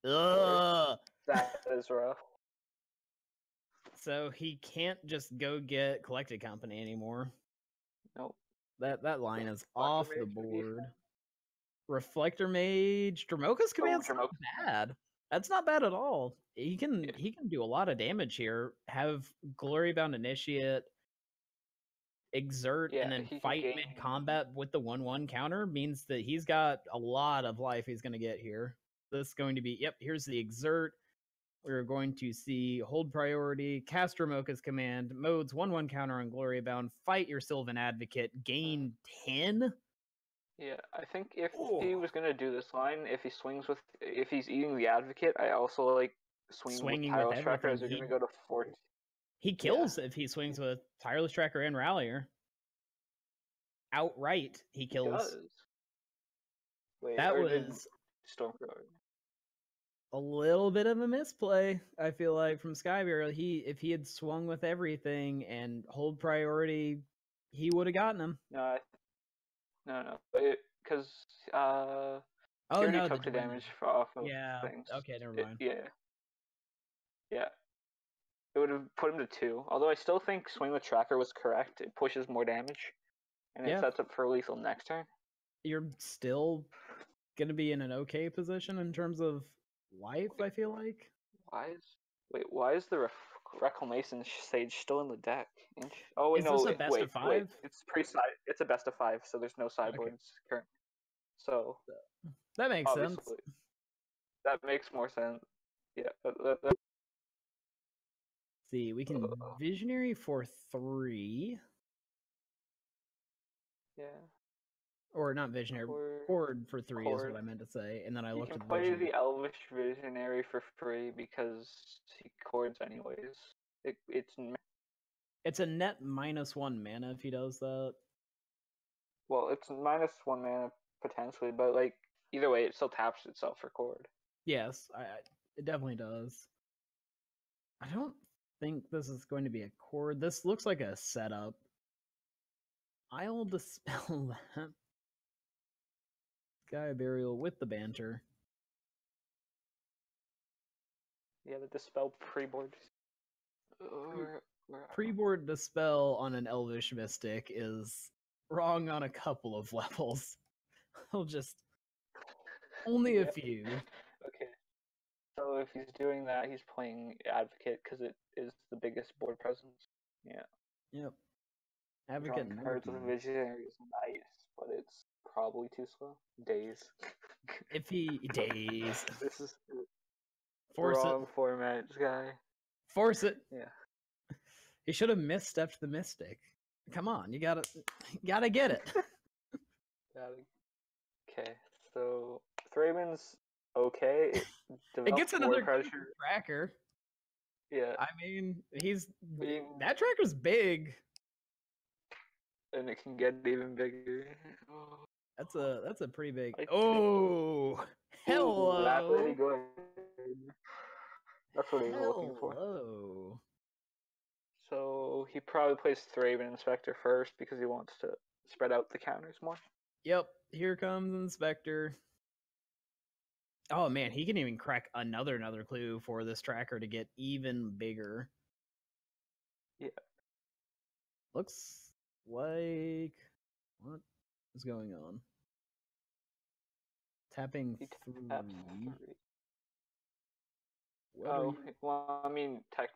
B: Ugh.
A: That is rough.
B: So he can't just go get Collected Company anymore.
A: Nope.
B: That line is off the board. Reflector Mage. Dramoka's command's not bad. That's not bad at all. He can do a lot of damage here. Have Glory Bound Initiate, exert, and then fight mid-combat with the 1/1 counter means that he's got a lot of life he's going to get here. This is going to be, here's the exert. We're going to see hold priority, cast Dramoka's command, modes 1/1 counter on Glory Bound, fight your Sylvan Advocate, gain 10.
A: Yeah, I think if he was gonna do this line, if he's eating the Advocate, I also like swinging with Tireless Tracker as you're gonna go to 4.
B: He kills if he swings with Tireless Tracker and Rallier. Outright, he kills.
A: He does. Wait,
B: that was
A: Stormcrow.
B: A little bit of a misplay, I feel like, from Skybear. If he had swung with everything and hold priority, he would have gotten him.
A: No, because he already took the damage off of things.
B: Okay, never mind.
A: Yeah. It would have put him to 2. Although I still think swing with Tracker was correct. It pushes more damage, and it sets up for lethal next turn.
B: You're still going to be in an okay position in terms of life, I feel like.
A: Why is the Reclamation Sage still in the deck? Oh wait,
B: is this a best of 5?
A: Wait, it's a best of 5, so there's no sideboards current. So
B: that makes sense.
A: That makes more sense. Yeah.
B: See, we can Visionary for 3.
A: Yeah.
B: Or not Visionary, Chord for 3 is what I meant to say, and then I looked at the
A: play the Elvish Visionary for free because he chords anyways.
B: It's a net -1 mana if he does that.
A: Well, it's -1 mana potentially, but like either way, it still taps itself for chord.
B: Yes, it definitely does. I don't think this is going to be a chord. This looks like a setup. I'll dispel that. Sky Burial with the banter.
A: Yeah, the dispel pre-board.
B: Pre-board dispel on an Elvish Mystic is wrong on a couple of levels. I'll just only a few.
A: Okay. So if he's doing that, he's playing Advocate because it is the biggest board presence. Yeah.
B: Yep. Advocate
A: and cards with Visionary is nice, but it's probably too slow. Days.
B: Days.
A: This is
B: Force
A: wrong format, guy.
B: Force it.
A: Yeah.
B: He should have misstepped the Mystic. Come on, you gotta get it.
A: Okay, so Thraben's okay.
B: It gets another tracker.
A: Yeah.
B: I mean, that tracker's big.
A: And it can get even bigger.
B: That's a pretty big. Hello.
A: That's really good. That's what he was looking for.
B: Hello.
A: So he probably plays Thraben Inspector first because he wants to spread out the counters more.
B: Yep, here comes Inspector. Oh man, he can even crack another clue for this tracker to get even bigger.
A: Yeah.
B: Looks like what is going on? Tapping
A: He
B: 3.
A: tapped 3.
B: What are you?
A: Well, I mean, I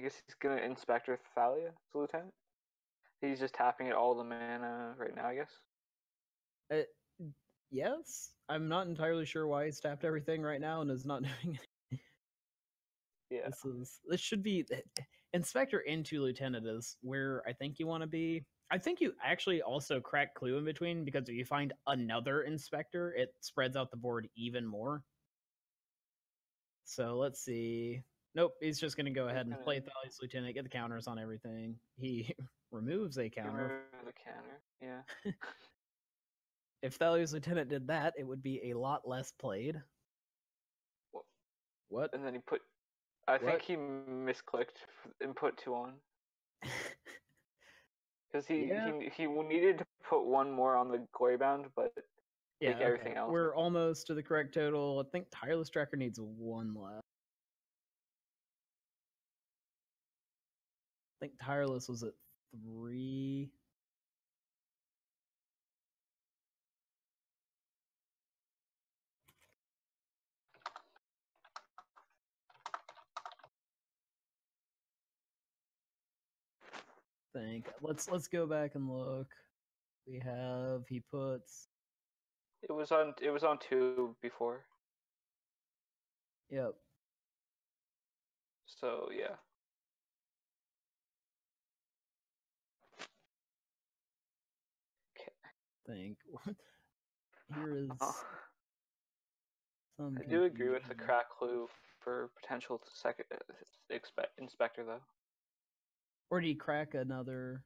A: guess he's gonna Inspector Thalia as a lieutenant. He's just tapping it all the mana right now, I guess.
B: Yes, I'm not entirely sure why he's tapped everything right now and is not doing it.
A: Yeah.
B: This should be Inspector into Lieutenant is where I think you want to be. I think you actually also crack Clue in between because if you find another Inspector, it spreads out the board even more. So let's see. Nope, he's just going to go ahead and play Thalia's Lieutenant, get the counters on everything. He removes a counter.
A: Remove the counter, yeah.
B: If Thalia's Lieutenant did that, it would be a lot less played. What?
A: And then he put... I think he misclicked and put 2 on. Because he needed to put 1 more on the Glory Bound, but take everything else.
B: We're almost to the correct total. I think Tireless Tracker needs 1 left. I think Tireless was at 3. Let's go back and look. He puts.
A: It was on 2 before.
B: Yep.
A: So yeah.
B: Think here is some.
A: I do agree with the crack Clue for potential second Inspector though.
B: Or did he crack another?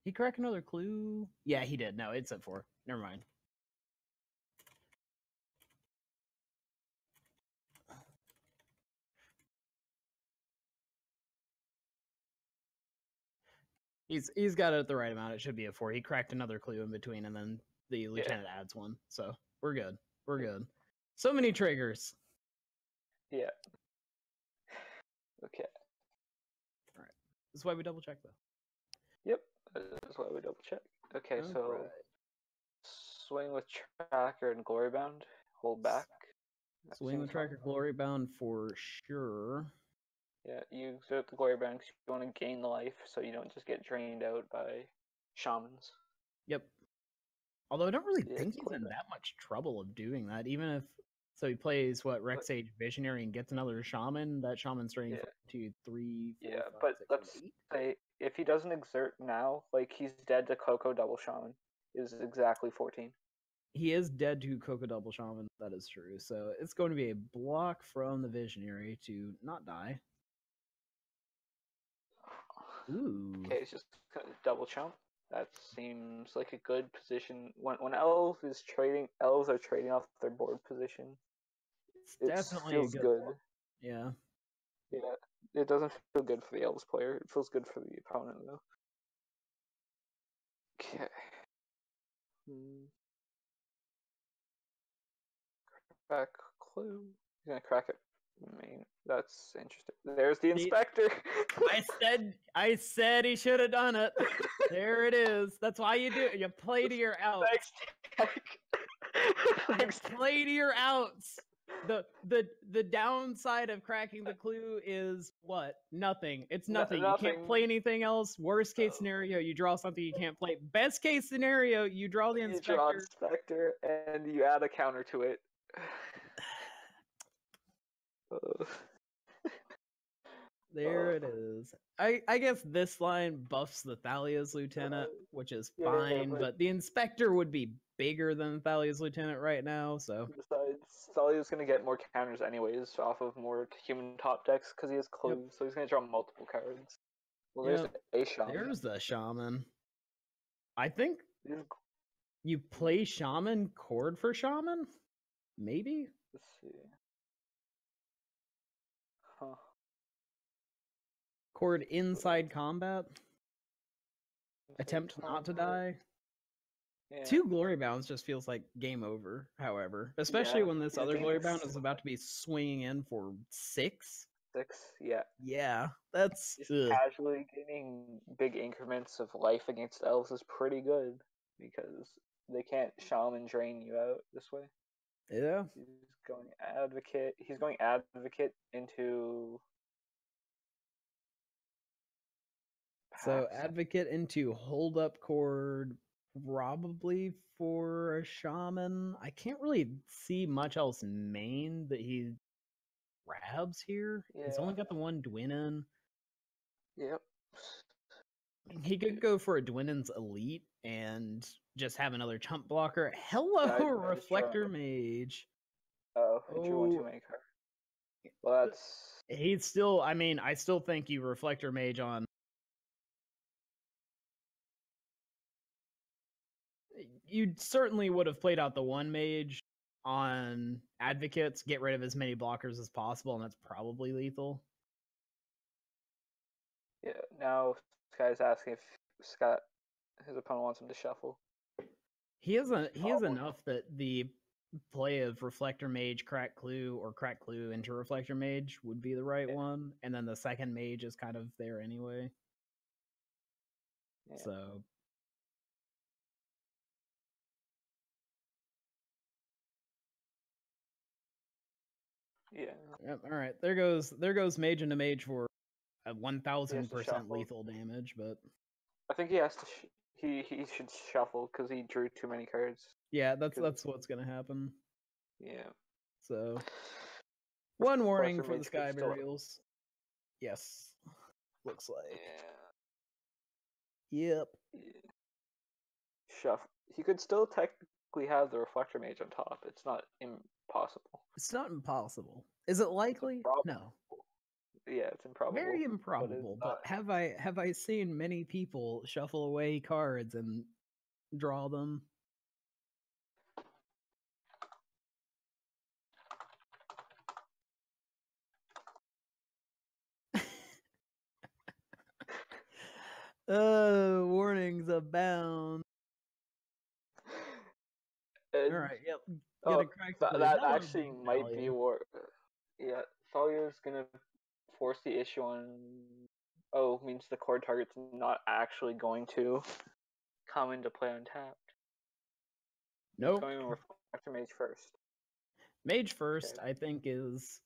B: He crack another Clue? Yeah, he did. No, it's at 4. Never mind. He's got it at the right amount. It should be a 4. He cracked another Clue in between, and then the Lieutenant adds 1. So we're good. We're good. So many triggers.
A: Yeah. Okay.
B: All right. This is why we double check, though.
A: Yep. That's why we double check. Okay, so swing with Tracker and Glory Bound. Hold back.
B: Swing with Tracker, Glory Bound for sure.
A: Yeah, you exert the Glory Bound because you want to gain the life so you don't just get drained out by shamans.
B: Yep. Although I don't really think he's in that much trouble of doing that, even if... So he plays, Rex Age Visionary and gets another shaman? That shaman's draining 2, 3, 4, 5,
A: but
B: 6,
A: let's
B: 7, 8.
A: say, if he doesn't exert now, he's dead to Coco Double Shaman. Is exactly 14.
B: He is dead to Coco Double Shaman, that is true. So it's going to be a block from the Visionary to not die. Ooh.
A: Okay, it's just double chump. That seems like a good position. When Elves are trading off their board position.
B: It definitely feels good. Yeah.
A: Yeah. It doesn't feel good for the Elves player. It feels good for the opponent though. Okay. Crack Clue. He's gonna crack it. That's interesting. There's the Inspector.
B: I said he should have done it. There it is. That's why you do it. You play to your outs.
A: Thanks.
B: You play to your outs. The downside of cracking the Clue is what? Nothing. It's nothing. You can't play anything else. Worst case scenario, you draw something you can't play. Best case scenario, you draw the Inspector.
A: You draw Inspector and you add a counter to it.
B: There it is. I guess this line buffs the Thalia's Lieutenant, which is fine, but the Inspector would be bigger than Thalia's Lieutenant right now, so...
A: Besides, Thalia's going to get more counters anyways off of more human top decks because he has Clue, so he's going to draw multiple cards. Well, there's a Shaman.
B: There's the Shaman. I think you play Shaman, Chord for Shaman? Maybe?
A: Let's see. Huh.
B: Chord inside combat? Attempt not to die? Yeah. 2 Glory Bounds just feels like game over, however. Especially when this other Glory Bound is about to be swinging in for 6.
A: 6. Yeah.
B: Yeah, that's
A: Just casually gaining big increments of life against elves is pretty good because they can't shaman drain you out this way.
B: yeah.
A: He's going advocate. He's going advocate into.
B: So
A: Pass.
B: advocate into hold up chord, probably for a shaman. I can't really see much else main that he grabs here. He's only got the one Dwynnin.
A: Yep.
B: He could go for a Dwynnen's Elite and just have another chump blocker. Hello,
A: Yeah,
B: Reflector Mage.
A: Oh, he drew 1 too many cards. Well, that's.
B: He's still. I mean, I still think you Reflector Mage on. You certainly would have played out the one mage on advocates, get rid of as many blockers as possible, and that's probably lethal.
A: Yeah. Now Sky's asking if Scott, his opponent, wants him to shuffle.
B: He has enough that the play of Reflector Mage, Crack Clue, or Crack Clue into Reflector Mage would be the right one, and then the second mage is kind of there anyway.
A: Yeah.
B: So
A: yeah.
B: Yep, all right. There goes mage into mage for a 1000% lethal damage, but
A: I think he has to. He should shuffle because he drew too many cards.
B: Yeah, that's what's gonna happen.
A: Yeah.
B: So one warning for the Sky Burials. Yes. Looks like.
A: Yeah.
B: Yep.
A: Yeah. Shuffle. He could still technically have the Reflector Mage on top. It's not impossible.
B: It's not impossible. Is it likely? No.
A: Yeah, it's improbable.
B: Very improbable. But have I seen many people shuffle away cards and draw them? Warnings abound. All right, yep.
A: That actually might be war. Yeah, Thalia's gonna force the issue on. Oh, means the cord target's not actually going to come into play untapped.
B: Nope.
A: He's going to Reflector Mage first.
B: Mage first, okay. I think is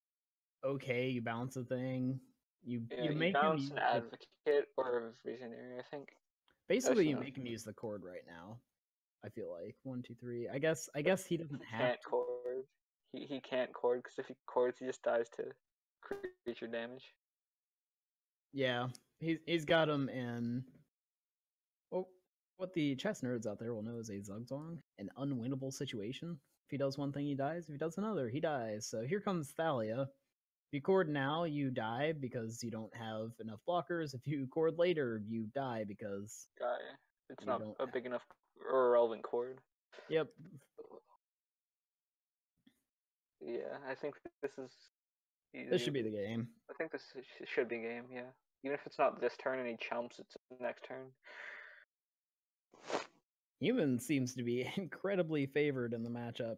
B: okay. You bounce a thing. You make
A: bounce an advocate or a visionary. I think.
B: Basically, you make him use the cord right now. I feel like 1, 2, 3. I guess he doesn't have.
A: Can't cord. He can't cord because if he cords, he just dies to creature damage.
B: Yeah, he's got him in. Well, what the chess nerds out there will know is a Zugzwang, an unwinnable situation. If he does one thing, he dies. If he does another, he dies. So here comes Thalia. If you cord now, you die because you don't have enough blockers. If you cord later, you die because
A: it's not a big enough or relevant cord.
B: Yep.
A: Yeah, I think this is.
B: This should be the game.
A: I think this should be game. Yeah, even if it's not this turn and he chumps, it's the next turn.
B: Human seems to be incredibly favored in the matchup.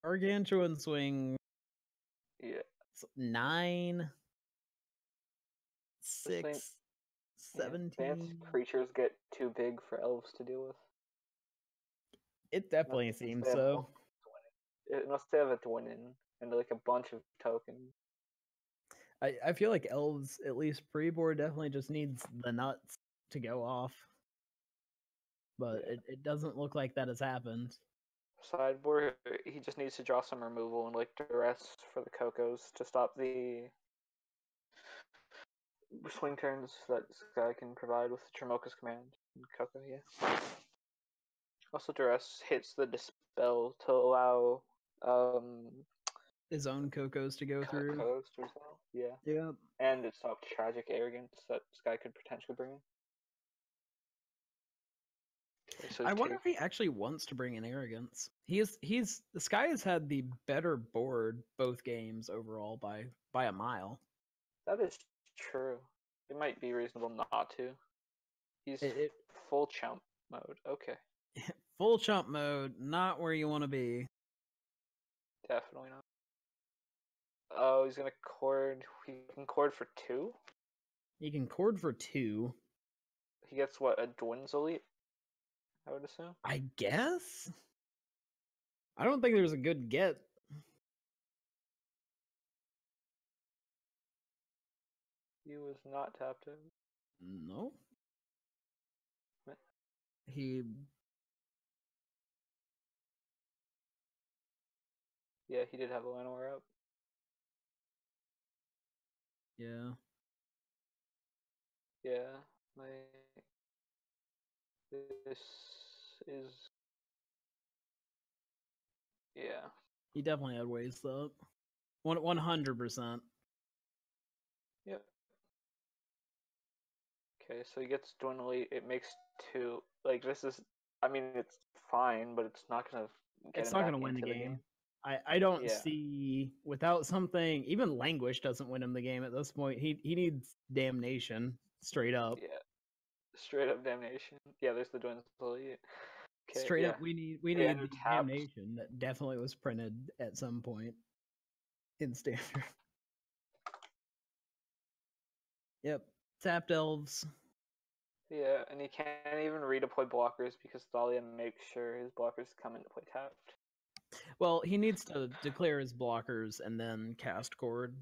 B: Gargantuan swing.
A: Yeah.
B: 9, 6, 17.
A: Advanced creatures get too big for elves to deal with.
B: It definitely seems so.
A: Unless they have a Dwynnen and like a bunch of tokens.
B: I feel like elves, at least pre-board, definitely just needs the nuts to go off. But it doesn't look like that has happened.
A: Sideboard, he just needs to draw some removal and like duress for the Cocos to stop the swing turns that this guy can provide with Tremoka's command. Coco, yeah. Also, duress hits the dispel to allow
B: his own Cocos to go through.
A: Yeah.
B: Yeah.
A: And it stopped tragic arrogance that this guy could potentially bring in.
B: So I wonder if he actually wants to bring in arrogance. The Sky has had the better board both games overall by a mile.
A: That is true. It might be reasonable not to. He's full chump mode. Okay.
B: Full chump mode, not where you want to be.
A: Definitely not. Oh, he's gonna cord. He can cord for 2.
B: He can cord for 2.
A: He gets what, a Dwin's Elite? I would assume.
B: I guess. I don't think there's a good get.
A: He was not tapped in.
B: No.
A: What?
B: He.
A: Yeah, he did have a Llanowar up.
B: Yeah.
A: Yeah, this is. Yeah.
B: He definitely had ways up. 100%.
A: Yep. Okay, so he gets Dwin Elite. It makes 2. Like, this is. I mean, it's fine, but it's not gonna get
B: It's
A: him
B: not
A: back
B: going to win the
A: into
B: game. I don't
A: Yeah.
B: see, without something, even Languish doesn't win him the game at this point. He needs Damnation, straight up.
A: Yeah. Straight up Damnation. Yeah, there's the Dwin Elite. Okay,
B: Straight
A: yeah.
B: up, we need
A: Yeah,
B: the
A: tapped.
B: Damnation that definitely was printed at some point in Standard. Yep, tapped Elves.
A: Yeah, and he can't even redeploy blockers because Thalia makes sure his blockers come into play tapped.
B: Well, he needs to declare his blockers and then cast Cord.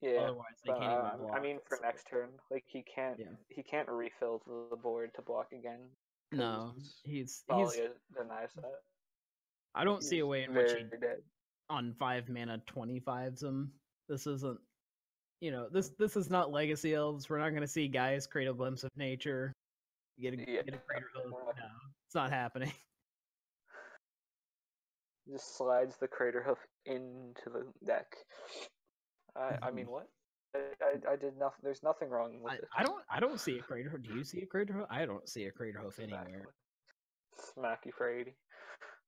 A: Yeah,
B: Otherwise, they
A: but
B: can't even block.
A: I mean, for next turn, like he can't refill the board to block again.
B: No, he's
A: Thalia denies that.
B: I don't see a way in which he
A: dead.
B: on 5 mana 25s him. This isn't, this is not Legacy Elves. We're not going to see guys create a glimpse of nature. Get a Crater Hoof. No, it's not happening.
A: Just slides the Crater Hoof into the deck. I mean, what? I did nothing. There's nothing wrong with it.
B: I don't see a Crater Hoof. Do you see a Crater Hoof? I don't see a Crater Hoof anywhere.
A: Smack you for 80.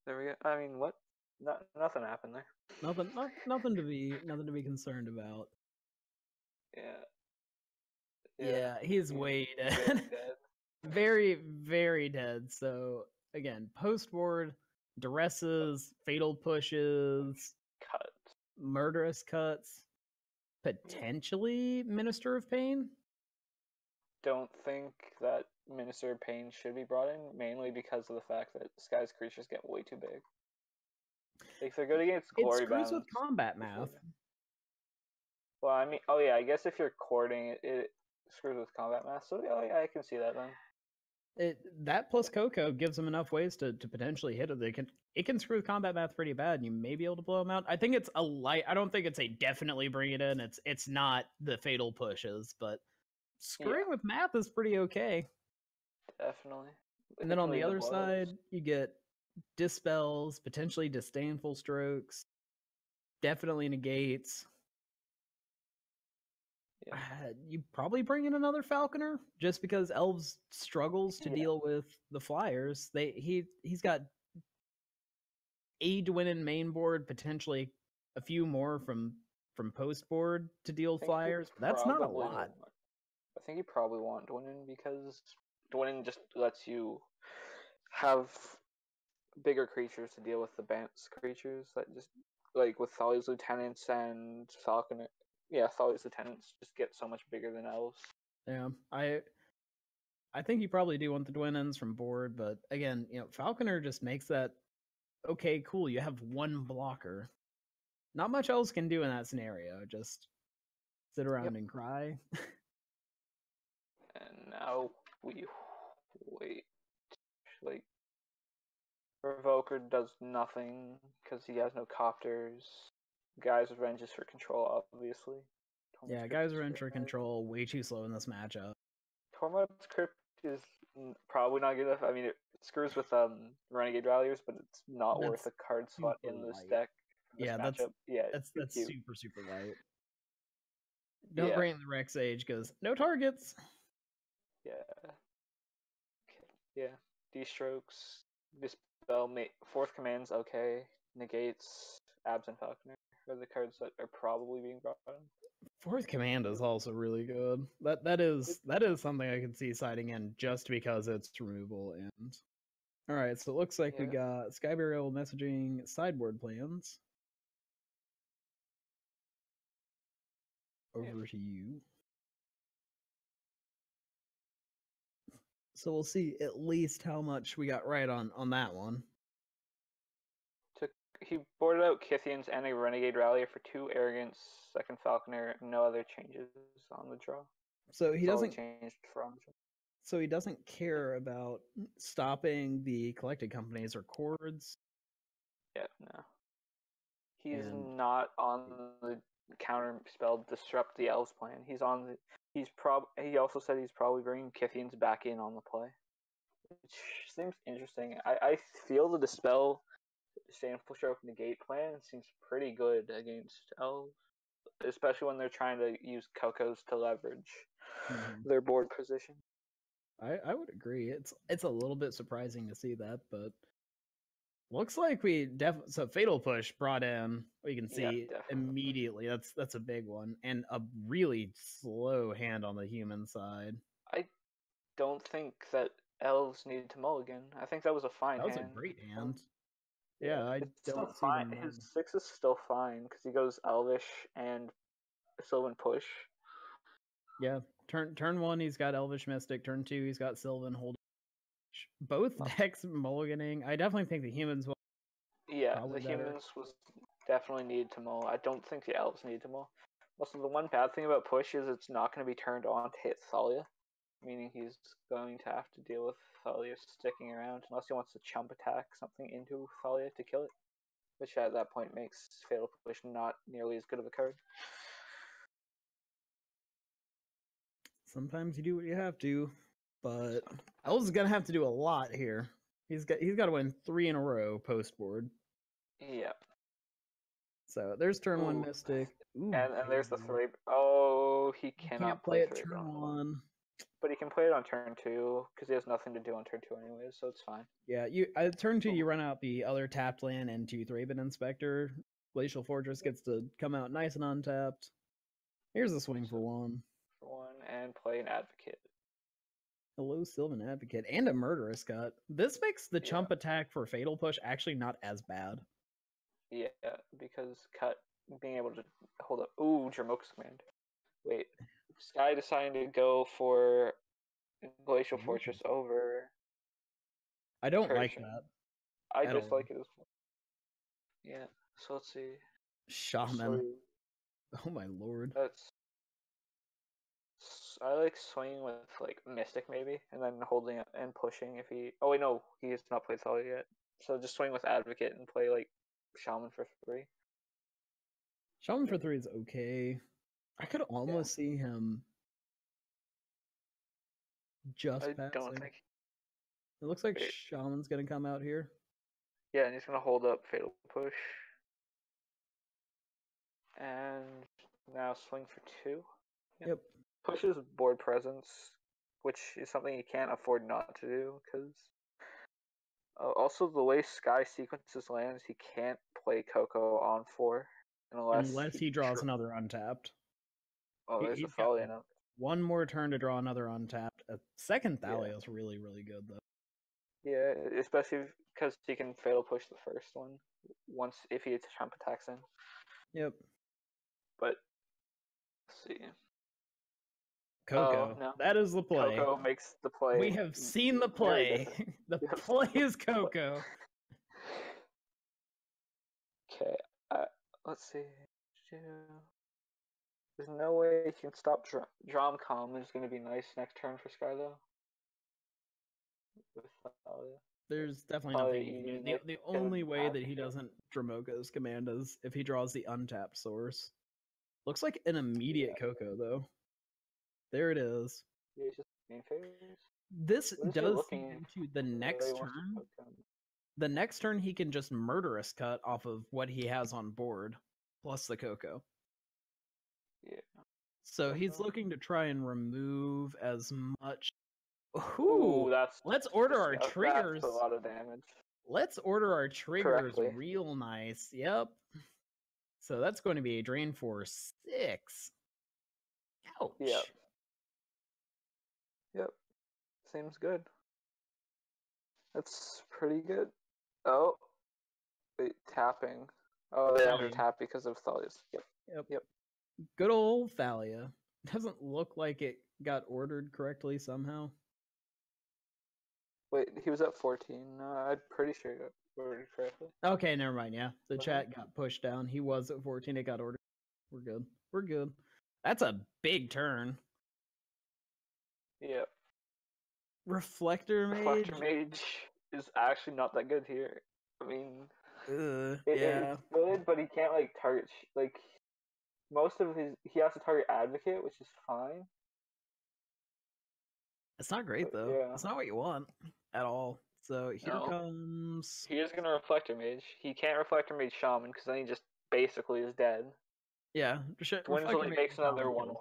A: There we go. I mean, what? Nothing happened there.
B: Nothing to be concerned about.
A: Yeah,
B: he's way dead. Very, very dead. So again, post board, duresses, fatal pushes,
A: cuts,
B: murderous cuts, potentially Minister of Pain.
A: Don't think that Minister of Pain should be brought in, mainly because of the fact that Sky's creatures get way too big. If they're good against Glory Bound,
B: it screws with combat math.
A: Well, I mean, oh yeah, I guess if you're courting it screws with combat math. So yeah, I can see that then.
B: That plus Coco gives them enough ways to potentially hit it. It can screw with combat math pretty bad, and you may be able to blow them out. I think it's a light. I don't think it's a definitely bring it in. It's not the fatal pushes, but screwing with math is pretty okay.
A: Definitely.
B: And then on the other side, you get dispels, potentially disdainful strokes, definitely negates. Yeah. You probably bring in another Falconer just because Elves struggles to deal with the flyers. He's got a Dwin in main board, potentially a few more from post board to deal flyers. But that's not a lot.
A: I think you probably want Dwin because Dwin just lets you have bigger creatures to deal with the Bant's creatures that just like with Thalia's Lieutenants and Falconer. Yeah, Thalia's Lieutenants just get so much bigger than Elves.
B: Yeah, I think you probably do want the Dwin-ins from board, but again, Falconer just makes that okay, cool. You have one blocker. Not much else can do in that scenario. Just sit around and cry.
A: And now we wait. Like Revoker does nothing because he has no copters. Guy's Revenge is for control, obviously.
B: Yeah, Guy's Revenge for control, way too slow in this matchup.
A: Tormod's Crypt is probably not good enough. I mean, it screws with Renegade Ralliers, but it's not worth a card slot in this deck.
B: That's super light. Don't bring in the Rex Age because no targets.
A: Yeah. Okay. Yeah. D-Strokes, Dispel, Fourth Command's okay. Negates, Absent Falconer are the cards that are probably being brought in.
B: Fourth Command is also really good. That is something I can see siding in just because it's removal and. All right, so it looks like we got Sky Burial messaging sideboard plans. over to you. So we'll see at least how much we got right on that one.
A: He boarded out Kithians and a Renegade Rallier for 2 Arrogance, 2nd Falconer, no other changes on the draw.
B: So he
A: That's all
B: doesn't
A: changed from.
B: So he doesn't care about stopping the collected companies or chords.
A: Yeah, no. He's
B: And
A: not on the counter spell disrupt the Elves plan. He's on the. He also said he's probably bringing Kithians back in on the play, which seems interesting. I feel the dispel Sandful Stroke Negate plan seems pretty good against Elves, especially when they're trying to use Cocos to leverage their board position.
B: I would agree. It's a little bit surprising to see that, but looks like we so Fatal Push brought in. We can see immediately. That's a big one, and a really slow hand on the human side.
A: I don't think that Elves needed to mulligan. I think that was a fine hand.
B: That was a great hand. Yeah, I don't see
A: fine. His 6 is still fine because he goes Elvish and Sylvan Push.
B: Yeah, turn 1 he's got Elvish Mystic. Turn 2 he's got Sylvan Hold. Both decks mulliganing. I definitely think the humans will.
A: Yeah, the humans was definitely needed to mull. I don't think the Elves need to mull. Also, the one bad thing about Push is it's not going to be turned on to hit Thalia, meaning he's going to have to deal with Thalia sticking around unless he wants to chump attack something into Thalia to kill it, which at that point makes Fatal Push not nearly as good of a card.
B: Sometimes you do what you have to, but Elves is gonna have to do a lot here. He's got to win 3 in a row post board.
A: Yeah.
B: So there's turn 1 Mystic.
A: Ooh, and there's the 3. Oh, he cannot
B: play it turn 1.
A: But he can play it on turn 2 because he has nothing to do on turn 2 anyways, so it's fine.
B: Yeah, turn 2 you run out the other tapped land into Thraben Inspector. Glacial Fortress gets to come out nice and untapped. Here's a swing for 1.
A: And play an Advocate.
B: Hello, Sylvan Advocate, and a Murderous Cut. This makes the chump attack for Fatal Push actually not as bad.
A: Yeah, because Cut being able to hold up. Ooh, Jamoke's Command. Wait, Sky decided to go for Glacial Fortress over.
B: I don't like that.
A: I just like it as well. Yeah, so let's see.
B: Shaman. Oh my lord.
A: I like swinging with like Mystic maybe, and then holding it and pushing if he. Oh wait, no, he has not played Thalia yet. So just swing with Advocate and play like Shaman for 3.
B: Shaman for 3 is okay. I could almost see him just passing.
A: Don't think.
B: It looks like Shaman's gonna come out here.
A: Yeah, and he's gonna hold up Fatal Push. And now swing for 2.
B: Yep.
A: Pushes board presence, which is something you can't afford not to do, because also the way Sky sequences lands, he can't play Coco on 4
B: unless he draws another untapped.
A: Oh, there's a Thalia now.
B: 1 more turn to draw another untapped. A second Thalia is really, really good, though.
A: Yeah, especially because he can Fatal Push the first one if he chump attacks in.
B: Yep.
A: But let's see.
B: Coco.
A: Oh, no.
B: That is the play.
A: Coco makes the play.
B: We have seen the play. The play is Coco.
A: Okay, let's see. There's no way you can stop Dromcom. It's going to be nice next turn for Sky, though.
B: There's definitely nothing you can do. The only way that he doesn't Dramoka's command is if he draws the untapped source. Looks like an immediate Coco, though. There it is. This does into the next turn. The next turn, he can just Murderous Cut off of what he has on board, plus the Coco.
A: Yeah.
B: So he's looking to try and remove as much.
A: Ooh,
B: let's order our triggers.
A: That's a lot of damage.
B: Let's order our triggers real nice. Yep. So that's going to be a drain for 6. Ouch.
A: Yep. Seems good. That's pretty good. Oh. Wait, tapping. Oh, they under tap because of Thalia's. Yep.
B: Good old Thalia. Doesn't look like it got ordered correctly somehow.
A: Wait, he was at 14. I'm pretty sure he got ordered correctly.
B: Okay, never mind. Yeah, the chat got pushed down. He was at 14. It got ordered. We're good. We're good. That's a big turn.
A: Yeah.
B: Reflector
A: Mage is actually not that good here. I mean,
B: yeah,
A: it's good, but he can't like target like most of his. He has to target Advocate, which is fine.
B: it's not great though.
A: Yeah.
B: It's not what you want at all. So here comes.
A: He is gonna Reflector Mage. He can't Reflector Mage Shaman because then he just basically is dead.
B: Yeah,
A: Dwindle makes another 1/1.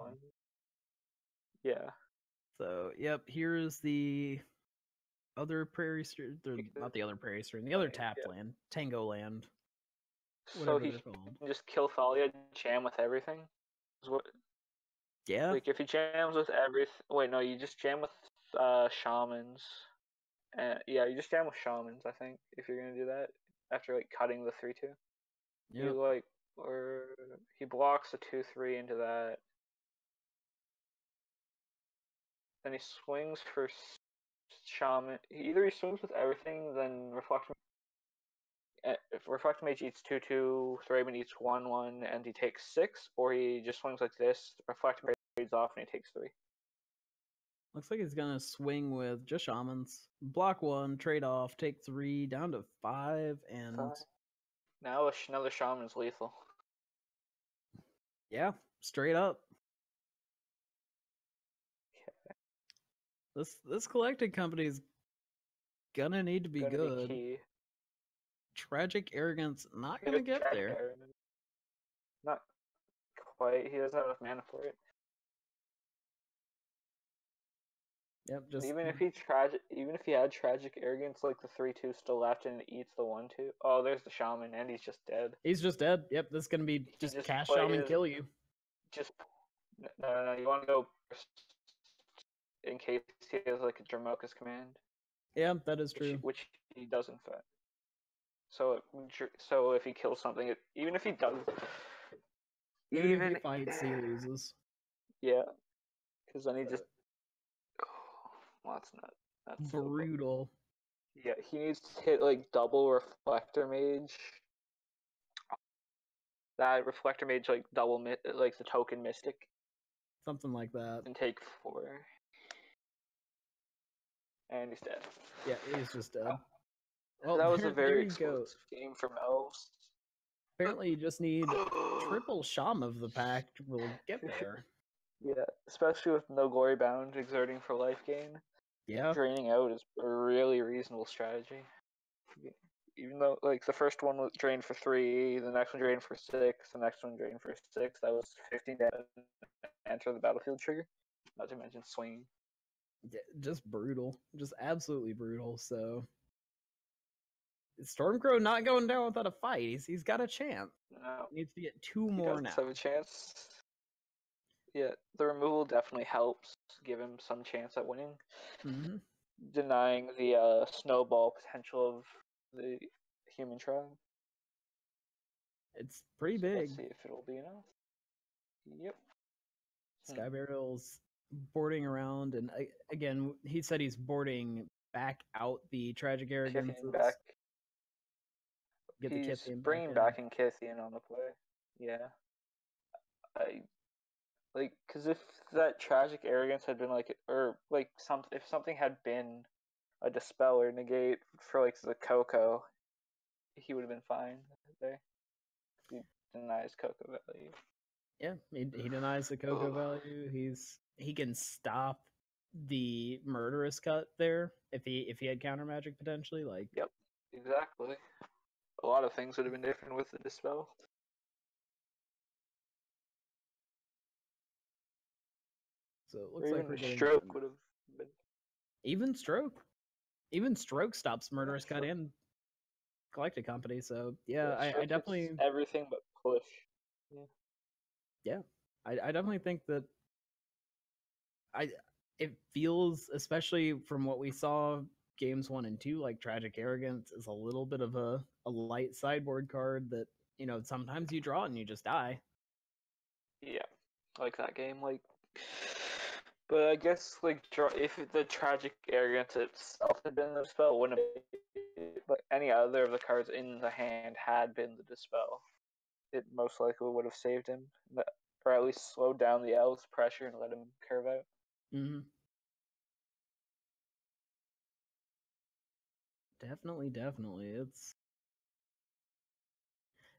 A: Yeah.
B: So yep, here's the other prairie stream. Not the other prairie stream. The other tap land, Tango Land.
A: So he can just kill Thalia, jam with everything.
B: Yeah.
A: Like if he jams with everything. Wait, no, you just jam with shamans. Yeah, you just jam with shamans. I think if you're gonna do that after like cutting the 3/2.
B: Yeah.
A: You or he blocks a 2/3 into that. Then he swings for shaman. Either he swings with everything, then if Reflect Mage eats 2/2, Thraben eats 1/1, and he takes 6, or he just swings like this, Reflect Mage trades off, and he takes 3.
B: Looks like he's gonna swing with just shamans. Block 1, trade off, take 3, down to 5, and
A: now another shaman's lethal.
B: Yeah, straight up.
A: Okay.
B: This collecting company is gonna need to be good.
A: Be
B: Tragic Arrogance not gonna get there.
A: Not quite. He doesn't have enough mana for it.
B: Yep, just
A: even if he had Tragic Arrogance, like the 3/2 still left and it eats the 1/2. Oh, there's the shaman, and he's just dead.
B: He's just dead. Yep, this is gonna be just cast shaman kill you.
A: Just no, you want to go in case he has like a Dramoka's command.
B: Yeah, that is true.
A: Which he doesn't fit. So if he kills something, even if he does,
B: even if he fights, he loses.
A: Yeah, because then he just. Well, that's
B: brutal.
A: So yeah, he needs to hit like double Reflector Mage. That Reflector Mage like double like the token Mystic.
B: Something like that.
A: And take 4. And he's dead.
B: Yeah, he's just dead.
A: Oh.
B: Well,
A: that was a very explosive game from Elves.
B: Apparently you just need triple Sham of the pack will get there.
A: Yeah, especially with no Glory Bound exerting for life gain.
B: Yeah.
A: Draining out is a really reasonable strategy. Even though, like, the first one was drained for 3, the next one drained for 6, the next one drained for 6, that was 15 damage enter the battlefield trigger. Not to mention swinging.
B: Yeah, just brutal. Just absolutely brutal, so... Stormcrow not going down without a fight. He's got a chance.
A: No.
B: He needs to get 2 more now.
A: He does have a chance. Yeah, the removal definitely helps give him some chance at winning.
B: Mm-hmm.
A: Denying the snowball potential of the human tribe.
B: It's pretty big.
A: Let's see if it'll be enough. Yep.
B: Skybarrel's boarding around, and again, he said he's boarding back out the Tragic Arrogance.
A: He's bringing back in Kithian on the play. Yeah. Because if that Tragic Arrogance had been if something had been a Dispel or Negate for like the Coco, he would have been fine there. He denies Coco value.
B: Yeah, he denies the Coco value. He can stop the Murderous Cut there if he had counter magic potentially. Like
A: yep, exactly. A lot of things would have been different with the Dispel.
B: So it looks like we're getting
A: Stroke would have been.
B: Even Stroke stops Murderous Cut and Collected Company. So yeah, I definitely
A: everything but push.
B: Yeah, I definitely think that it feels, especially from what we saw games 1 and 2, like Tragic Arrogance is a little bit of a light sideboard card that, sometimes you draw and you just die.
A: Yeah, like that game. Like, but I guess like if the tragic arrogance itself had been the dispel, wouldn't have. But any other of the cards in the hand had been the dispel, it most likely would have saved him, or at least slowed down the Elves' pressure and let him curve out.
B: Mm-hmm. Definitely. It's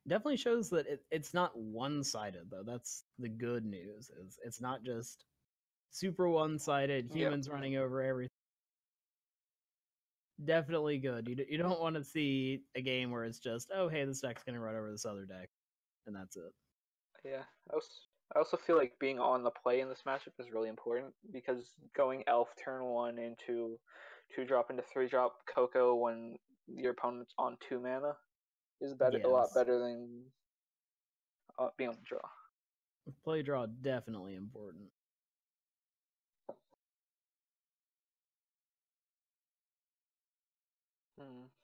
B: definitely shows that it's not one-sided though. That's the good news. Is it's not just super one-sided, humans running over everything. Definitely good. You don't want to see a game where it's just, oh hey, this deck's gonna run over this other deck, and that's it.
A: Yeah, I also feel like being on the play in this matchup is really important because going Elf turn 1 into 2-drop into 3-drop Coco when your opponent's on 2 mana is better, a lot
B: Yes.
A: better than being on the draw.
B: Play draw definitely important.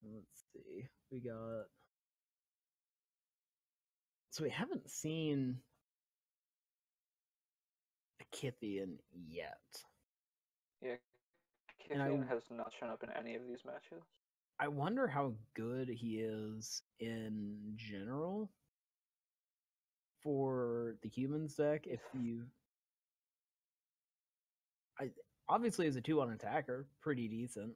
B: Let's see. We got. So we haven't seen a Kithian yet.
A: Yeah, Kithian has not shown up in any of these matches.
B: I wonder how good he is in general for the humans deck. If you, obviously as a 2-1 attacker, pretty decent.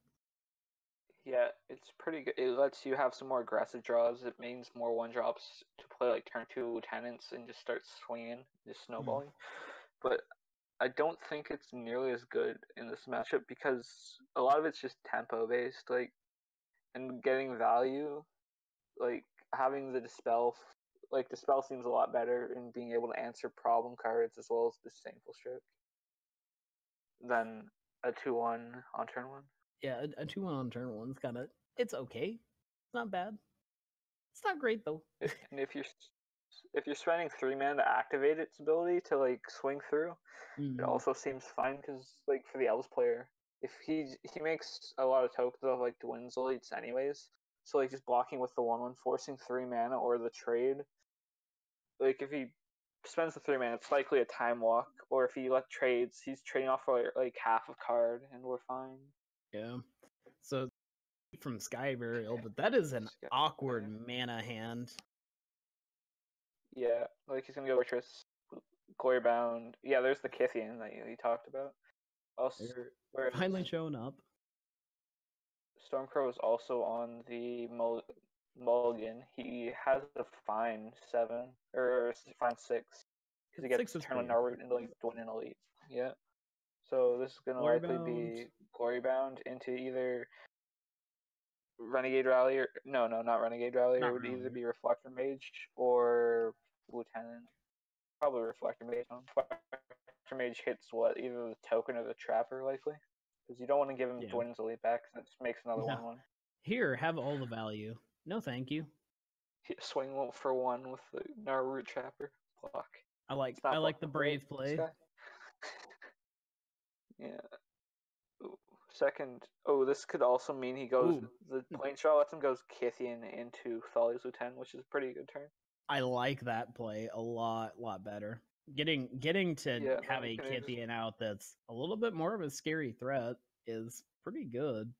A: Yeah, it's pretty good. It lets you have some more aggressive draws. It means more 1-drops to play like turn 2 lieutenants and just start swinging, just snowballing. But I don't think it's nearly as good in this matchup because a lot of it's just tempo based, like, and getting value, like having the dispel, like dispel seems a lot better in being able to answer problem cards as well as Disdainful Stroke than a 2-1 on turn 1.
B: Yeah, a 2-1 on turn 1's kind of, it's okay. It's not bad. It's not great though.
A: And if you're spending 3 mana to activate its ability to like swing through, it also seems fine because like for the Elves player, if he makes a lot of tokens of like Dwind's elites anyways, so like just blocking with the 1/1, forcing 3 mana or the trade. Like if he spends the 3 mana, it's likely a time walk, or if he trades, he's trading off for like half a card, and we're fine.
B: Yeah. So from Sky Burial, but that is an awkward mana hand.
A: Yeah, like he's gonna go Fortress, Glorybound. Yeah, there's the Kithian that you talked about. Also,
B: they're finally showing up.
A: Stormcrow is also on the mulligan. He has a fine 7 or fine 6 because he gets turn 1 Naruto into like Dwind and Elite. Yeah. So this is gonna likely be Glorybound into either Renegade Rally or not Renegade Rally. It would either be Reflector Mage or Lieutenant. Probably Reflector Mage. Reflector Mage hits what? Either the token or the Trapper, likely. Because you don't want to give him Dwind's Elite back, because it just makes another 1/1.
B: Here, have all the value. No, thank you.
A: Swing for 1 with the Naruto Trapper block.
B: I like the brave play.
A: Yeah. Ooh. Second, this could also mean he goes. The plane straw lets him goes Kithian into Thalia's Lieutenant, which is a pretty good turn.
B: I like that play a lot better. Getting to have a Kithian out that's a little bit more of a scary threat is pretty good.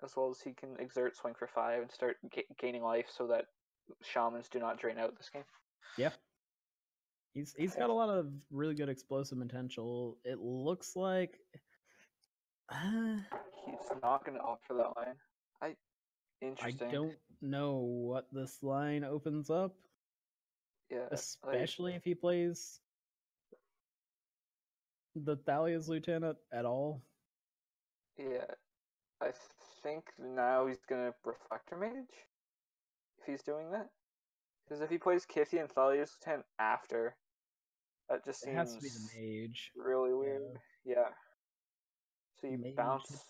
A: As well as he can exert swing for 5 and start gaining life so that shamans do not drain out this game.
B: Yeah. He's got a lot of really good explosive potential. It looks like
A: he's not going to opt for that line. Interesting.
B: I don't know what this line opens up.
A: Yeah,
B: especially if he plays the Thalia's Lieutenant at all.
A: Yeah, I think now he's gonna Reflector Mage if he's doing that. Because if he plays Kithian and Thalia's Lieutenant after, that just seems
B: has to be the Mage.
A: Really weird. Yeah. So you bounce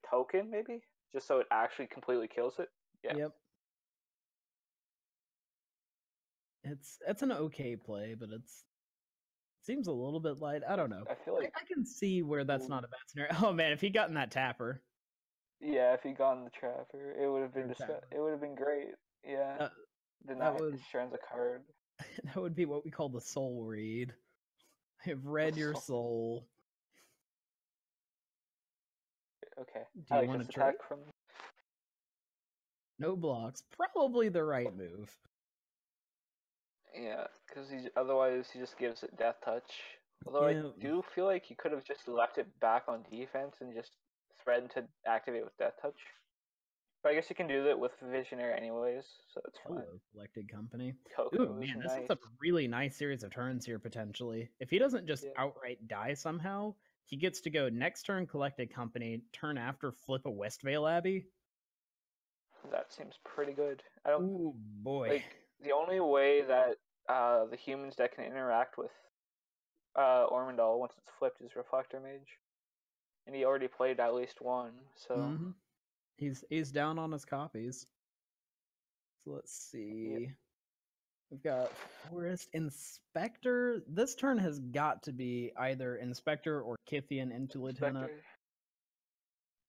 A: token maybe, just so it actually completely kills it. Yeah.
B: Yep. It's an okay play, but it seems a little bit light. I don't know.
A: I feel like
B: I can see where that's not a bad scenario. Oh man, if he gotten that Tapper.
A: Yeah, if he gotten the Trapper, it would have been it would have been great. Yeah. That would Strands a card.
B: That would be what we call the soul read. I have read your soul.
A: Okay.
B: Do
A: I
B: you
A: like
B: want
A: this
B: to trade?
A: attack from.
B: No blocks. Probably the right move.
A: Yeah, because otherwise he just gives it death touch. Although
B: Yeah.
A: I do feel like he could have just left it back on defense and just threatened to activate with death touch. But I guess you can do that with Visionary anyways, so it's fine.
B: Hello, Collected Company.
A: Coco
B: Ooh,
A: is
B: man, this
A: nice.
B: is a really nice series of turns here, potentially. If he doesn't just
A: Yeah.
B: outright die somehow, he gets to go next turn Collected Company, turn after flip a Westvale Abbey.
A: That seems pretty good. I don't.
B: Ooh, boy.
A: Like, the only way that the humans that can interact with Ormondal once it's flipped is Reflector Mage. And he already played at least one, so.
B: Mm-hmm. He's down on his copies. So let's see.
A: Yep.
B: We've got Forest Inspector. This turn has got to be either Inspector or Kithian into Lieutenant.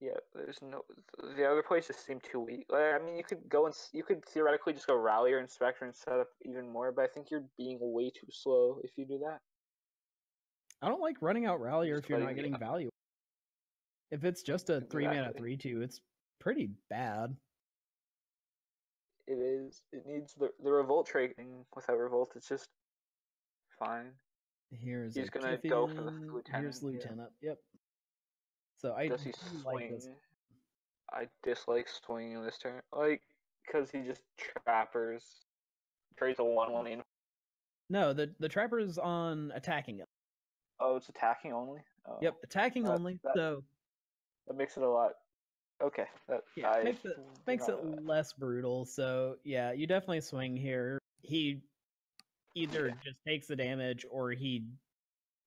A: Yeah, there's no. The other places seem too weak. Like, I mean, you could theoretically just go Rally or Inspector and set up even more, but I think you're being way too slow if you do that.
B: I don't like running out Rallier
A: Just
B: if you're not
A: letting
B: getting value. If it's just a 3-mana
A: Exactly.
B: 3/2, it's pretty bad.
A: It is. It needs the Revolt trading. Without Revolt, it's just fine.
B: Here's
A: He's
B: a
A: gonna go for the
B: Kithian.
A: Lieutenant.
B: Here's Lieutenant. Yep. So I
A: Does he
B: do like
A: swing?
B: this.
A: I dislike swinging this turn, like, because he just trappers. Trades a 1/1 in.
B: No, the Trapper's on attacking it.
A: Oh, it's attacking only. Oh,
B: Yep, attacking only. So
A: that makes it a lot. Okay, that
B: yeah,
A: I
B: makes it less brutal. So yeah, you definitely swing here. He either just takes the damage or he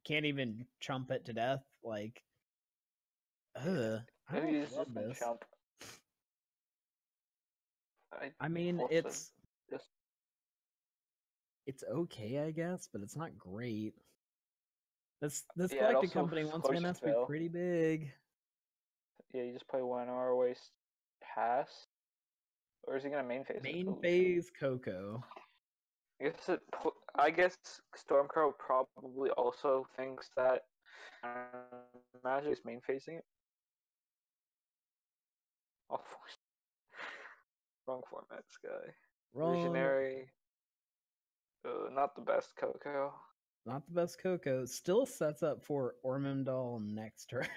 B: can't even chump it to death. Like, I
A: Maybe
B: don't
A: he's
B: love
A: just gonna
B: this.
A: chump.
B: I mean,
A: just...
B: it's okay, I guess, but it's not great. This
A: yeah,
B: Collected Company once again has to be pretty big.
A: Yeah, you just play 1 hour waste pass, or is he gonna main phase?
B: Main phase Coco.
A: I guess Stormcrow probably also thinks that Magic is main phasing it. Oh, wrong format, guy.
B: Wrong.
A: Visionary. Not the best Coco.
B: Not the best Coco. Still sets up for Ormondal next turn.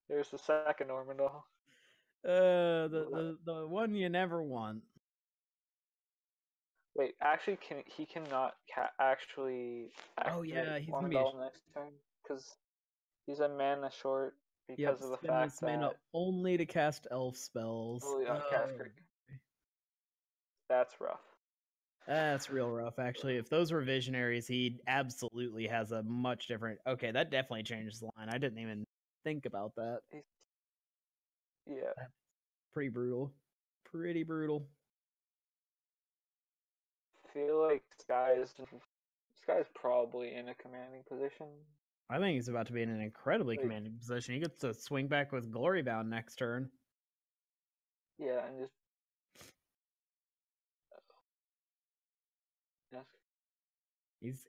A: There's the second Ormondal.
B: The one you never want.
A: Wait, actually, he cannot actually
B: Oh yeah, he's gonna be
A: Ormondal next turn because he's a mana short because of the fact that
B: mana only to cast elf spells.
A: That's rough.
B: That's real rough, actually. If those were visionaries, he absolutely has a much different. Okay, that definitely changes the line. I didn't even think about that.
A: Yeah,
B: that's pretty brutal. Pretty brutal.
A: I feel like Sky's probably in a commanding position.
B: I think he's about to be in an incredibly commanding position. He gets to swing back with Glorybound next turn.
A: Yeah, and just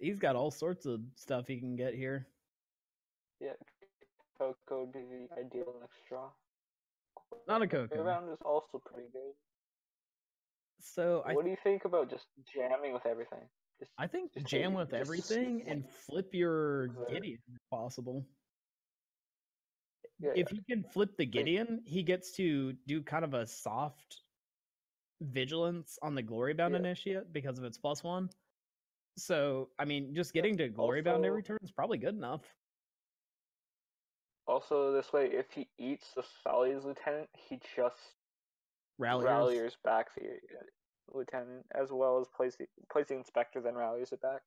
B: he's got all sorts of stuff he can get here.
A: Yeah, Coco would be the ideal next draw.
B: Not a Coco.
A: Glorybound is also pretty good.
B: So
A: what do you think about just jamming with everything?
B: I think jam with everything and flip your Gideon if possible.
A: Yeah,
B: if he can flip the Gideon, he gets to do kind of a soft vigilance on the Glorybound initiate because of its +1. So, I mean, just getting to Glorybound every turn is probably good enough.
A: Also, this way, if he eats the Sally's Lieutenant, he just ralliers back the Lieutenant, as well as plays the Inspector, then rallies it back.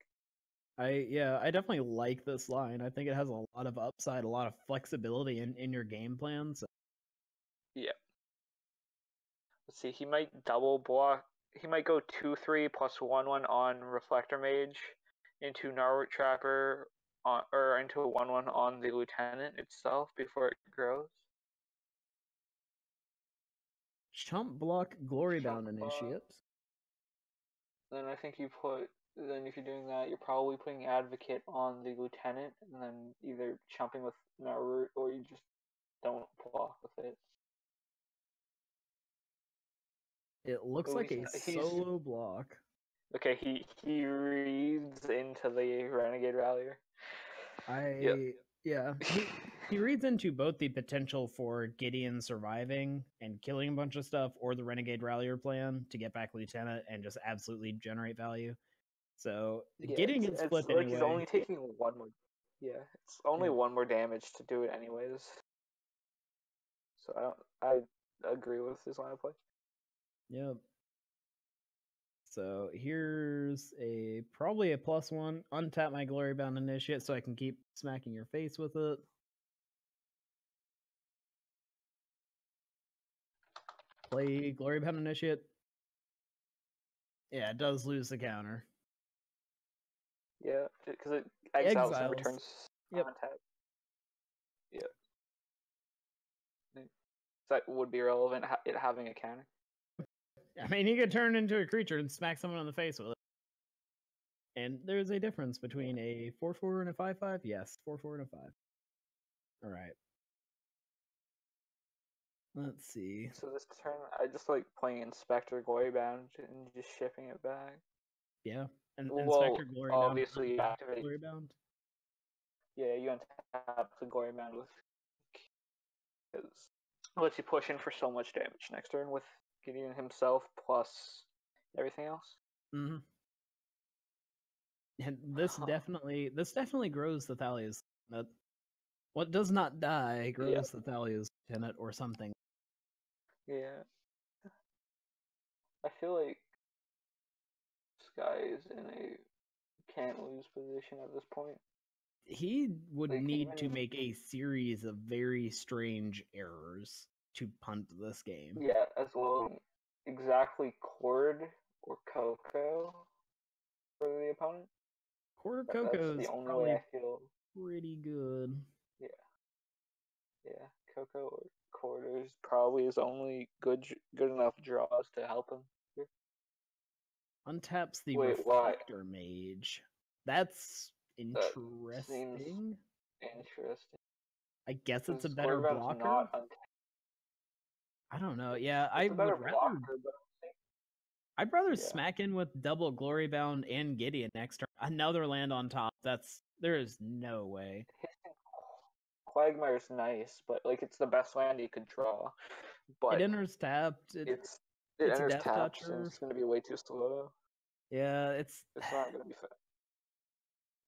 A: I
B: definitely like this line. I think it has a lot of upside, a lot of flexibility in your game plan. So.
A: Yeah. Let's see, he might double block. He might go 2/3 plus 1/1 on Reflector Mage into Narwhal Trapper or into a 1/1 on the Lieutenant itself before it grows.
B: chump block Glory Bound
A: Chump block.
B: Initiate.
A: Then I think you put. Then if you're doing that, you're probably putting Advocate on the Lieutenant, and then either chumping with Naru, or you just don't block with it.
B: It looks like a solo block.
A: Okay, he reads into the Renegade Rallier.
B: Yeah. He reads into both the potential for Gideon surviving and killing a bunch of stuff, or the Renegade Rallier plan to get back Lieutenant and just absolutely generate value. So Gideon gets flipped anyway.
A: He's only taking one more. Yeah, it's only one more damage to do it anyways. So I agree with his line of play.
B: Yep. So here's probably a +1. Untap my Glory Bound Initiate so I can keep smacking your face with it. Play Glory Bound Initiate. Yeah, it does lose the counter.
A: Yeah, because it exiles and returns untap. Yeah. That would be relevant, it having a counter.
B: I mean, he could turn into a creature and smack someone in the face with it. And there's a difference between a 4/4 and a 5/5. Yes, 4/4 and a 5. All right. Let's see.
A: So this turn, I just like playing Inspector Glory Bound and just shipping it back.
B: Yeah, and Inspector Glory Bound.
A: Obviously, you activate
B: Glory Bound.
A: Yeah, you untap the Glory Bound with because it lets you push in for so much damage next turn with Gideon himself plus everything else.
B: Mm-hmm. And this definitely grows the Thalia's. What does not die grows the Thalia's Lieutenant or something.
A: Yeah. I feel like Sky is in a can't lose position at this point.
B: He would need to make a series of very strange errors to punt this game.
A: Yeah, as well. Exactly Cord or Coco for the opponent.
B: Cord or Coco is probably
A: I feel
B: pretty good.
A: Yeah, Coco or Cord is probably his only good enough draws to help him. Here.
B: Untaps the Reflector Mage. That's interesting.
A: Interesting.
B: I guess it's a better blocker. I don't know. Yeah, I'd rather smack in with double Glory Bound and Gideon next turn. Another land on top. There is no way.
A: Quagmire's nice, but like it's the best land you could draw. But
B: it enters tapped.
A: It enters tapped, so it's gonna be way too slow.
B: Yeah, it's
A: not gonna be fast.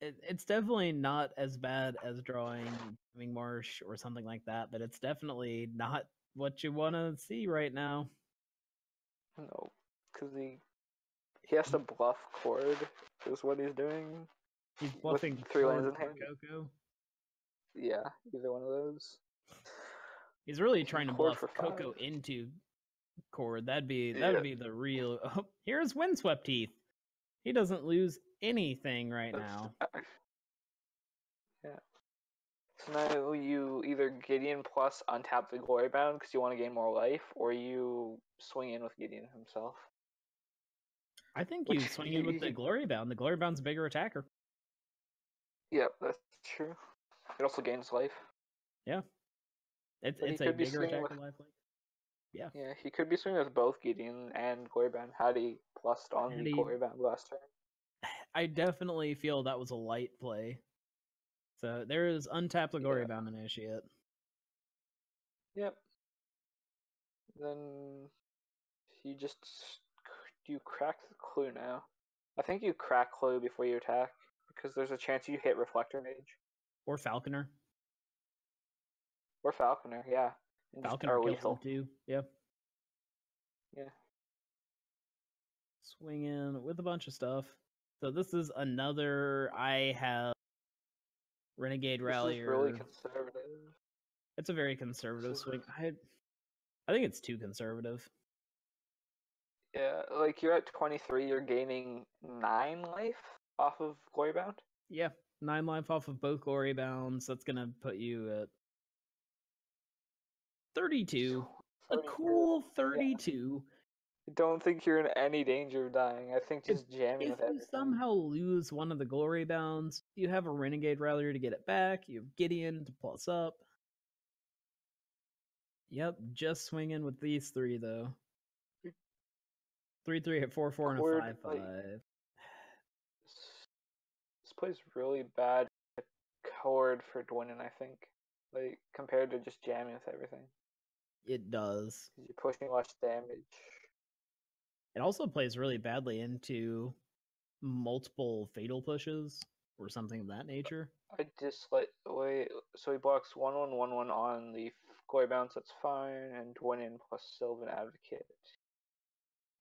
B: It's definitely not as bad as drawing Dreaming Marsh or something like that, but it's definitely not what you want to see right now.
A: No, because he has to bluff Cord is what he's doing.
B: He's bluffing
A: with 3 lands in hand.
B: Coco.
A: Yeah, either one of those.
B: He's really trying to bluff Coco into Cord. That would be the real. Oh, here's Windswept Teeth. He doesn't lose anything right now.
A: Yeah. So now you either Gideon plus untap the Glory Bound because you want to gain more life, or you swing in with Gideon himself.
B: I think you swing in with the Glory Bound. The Glory Bound's a bigger attacker.
A: Yep, that's true. It also gains life.
B: Yeah. It's a bigger attacker life. Yeah.
A: Yeah, he could be swinging with both Gideon and Glory Bound had he plussed on the Glory Bound last turn.
B: I definitely feel that was a light play. So there is untap the Glory Bound Initiate.
A: Yep. Then you crack the Clue now. I think you crack Clue before you attack because there's a chance you hit Reflector Mage.
B: Or Falconer.
A: Or Falconer, yeah. And
B: Falconer kills him too. Yep.
A: Yeah.
B: Swing in with a bunch of stuff. So this is another. I have Renegade Rallier.
A: This is really conservative.
B: It's a very conservative swing. I think it's too conservative.
A: Yeah, like you're at 23, you're gaining 9 life off of Glory Bound?
B: Yeah, 9 life off of both Glory Bounds. That's going to put you at 32. A cool 32.
A: I don't think you're in any danger of dying. I think just jamming
B: If
A: with
B: you
A: everything.
B: somehow lose one of the glory bounds, you have a Renegade Rallier to get it back. You have Gideon to plus up. Yep, just swinging with these three though. 3/3 at 4/4 and a 5/5.
A: This plays really bad chord for Dwinin, I think. Like compared to just jamming with everything.
B: It does.
A: You're pushing less damage.
B: It also plays really badly into multiple fatal pushes or something of that nature.
A: I dislike the way. So he blocks 1/1/1/1 on the Glory Bounce, that's fine, and Dwinin plus Sylvan Advocate.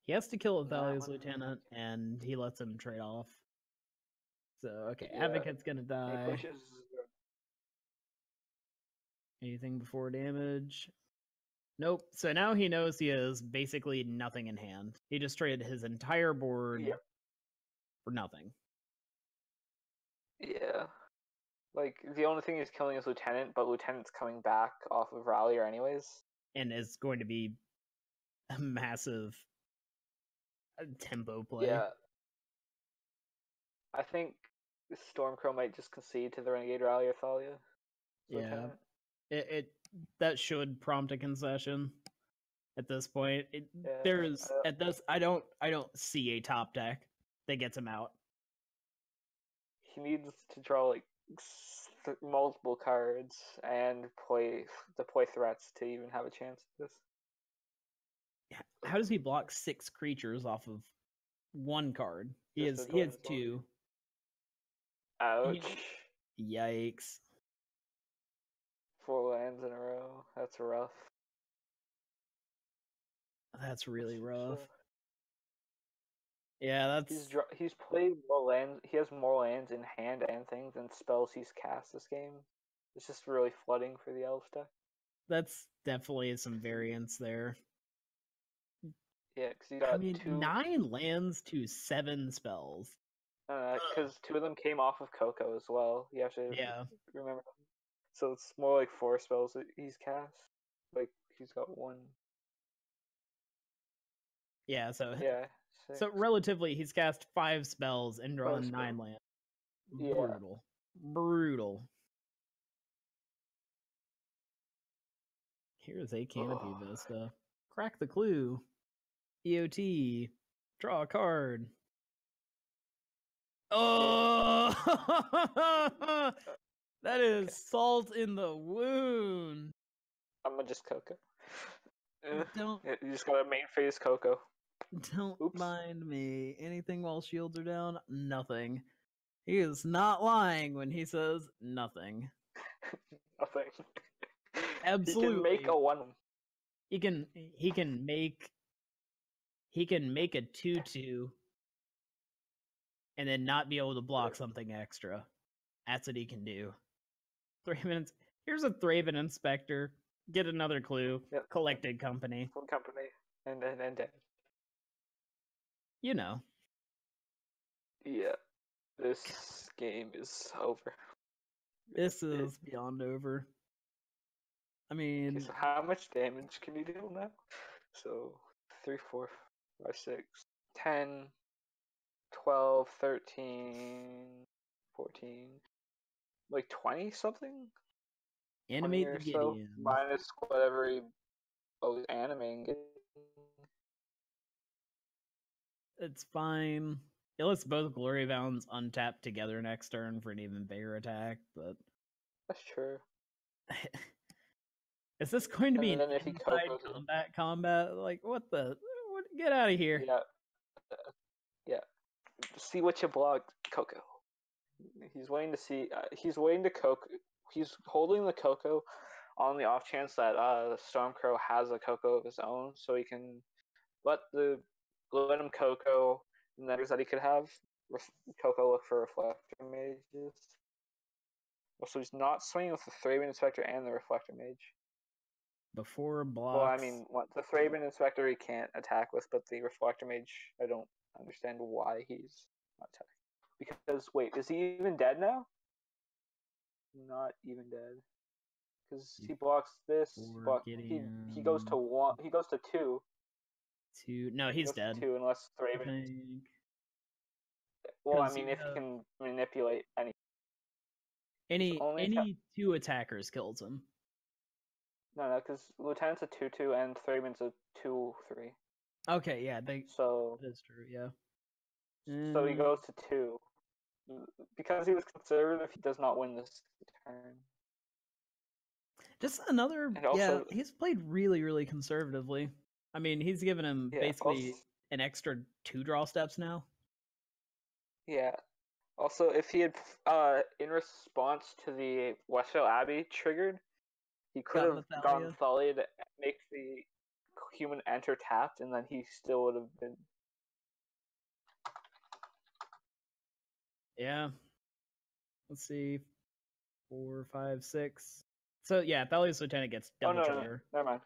B: He has to kill Athalia's Lieutenant, and he lets him trade off. So, okay, yeah. Advocate's gonna die.
A: He pushes.
B: Anything before damage? Nope. So now he knows he has basically nothing in hand. He just traded his entire board for nothing.
A: Yeah. Like, the only thing he's killing is Lieutenant, but Lieutenant's coming back off of Rallier anyways.
B: And is going to be a massive tempo play.
A: Yeah. I think Stormcrow might just concede to the Renegade Rallier Thalia.
B: Yeah. It that should prompt a concession at this point. I don't see a top deck that gets him out.
A: He needs to draw like multiple cards and play threats to even have a chance at this.
B: How does he block 6 creatures off of one card? He has 2.
A: Ouch.
B: Yikes.
A: 4 lands in a row. That's rough.
B: That's really rough. Yeah, that's.
A: He's played more lands. He has more lands in hand and things than spells he's cast this game. It's just really flooding for the Elves deck.
B: That's definitely some variance there.
A: Yeah, because he got
B: 9 lands to 7 spells.
A: Because 2 of them came off of Coco as well. You have to remember. So it's more like 4 spells that he's cast. Like he's got 1.
B: Yeah. So
A: 6.
B: So relatively, he's cast 5 spells and drawn 9 lands. Brutal. Brutal. Here's a Canopy Vista. Crack the clue. EOT. Draw a card. Oh! That is salt in the wound.
A: I'm gonna just Coco.
B: Don't.
A: You just gotta main phase Coco.
B: Don't mind me. Anything while shields are down? Nothing. He is not lying when he says nothing.
A: Nothing.
B: Absolutely.
A: He can make a 1.
B: He can make a 2/2 and then not be able to block something extra. That's what he can do. 3 minutes. Here's a Thraben Inspector. Get another clue.
A: Yep.
B: Collected Company.
A: And dead.
B: You know.
A: Yeah. This game is over.
B: This is beyond over. I mean...
A: Okay, so how much damage can you deal now? So, 3, 4, 5, 6, 10, 12, 13, 14... Like 20 something?
B: Animate the Gideon.
A: So, minus whatever he was animating.
B: It's fine. It lets both Glory Bounds untap together next turn for an even bigger attack, but...
A: That's true.
B: Is this going to be an inside combat? Like, what the... Get out of here.
A: Yeah. See what you blocked, Coco. He's waiting to see... he's waiting to Coco... He's holding the Coco on the off chance that Stormcrow has a Coco of his own, so he can let him Coco, and then that he could have Coco look for Reflector Mages. So he's not swinging with the Thraben Inspector and the Reflector Mage.
B: Before blocks.
A: Well, I mean, the Thraben Inspector he can't attack with, but the Reflector Mage, I don't understand why he's not attacking. Because, wait, is he even dead now? Not even dead. because he blocks this.
B: Four,
A: He goes to one. He goes to two.
B: No, he's dead.
A: Two unless
B: I
A: Thraven.
B: think.
A: Well, I mean, if he can manipulate
B: any two attackers kills him.
A: No, because Lieutenant's a 2/2 and Thraven's a 2/3.
B: Okay, yeah,
A: so
B: that is true. Yeah.
A: So he goes to 2. Because he was conservative, he does not win this turn.
B: Just another. He's played really, really conservatively. I mean, he's given him basically an extra 2 draw steps now.
A: Yeah. Also, if he had, in response to the Westfield Abbey triggered, he could have gone Thalia to make the human enter tapped, and then he still would have been.
B: Yeah. Let's see. 4, 5, 6. So yeah, Thalia's Lieutenant gets double trigger.
A: No, never mind.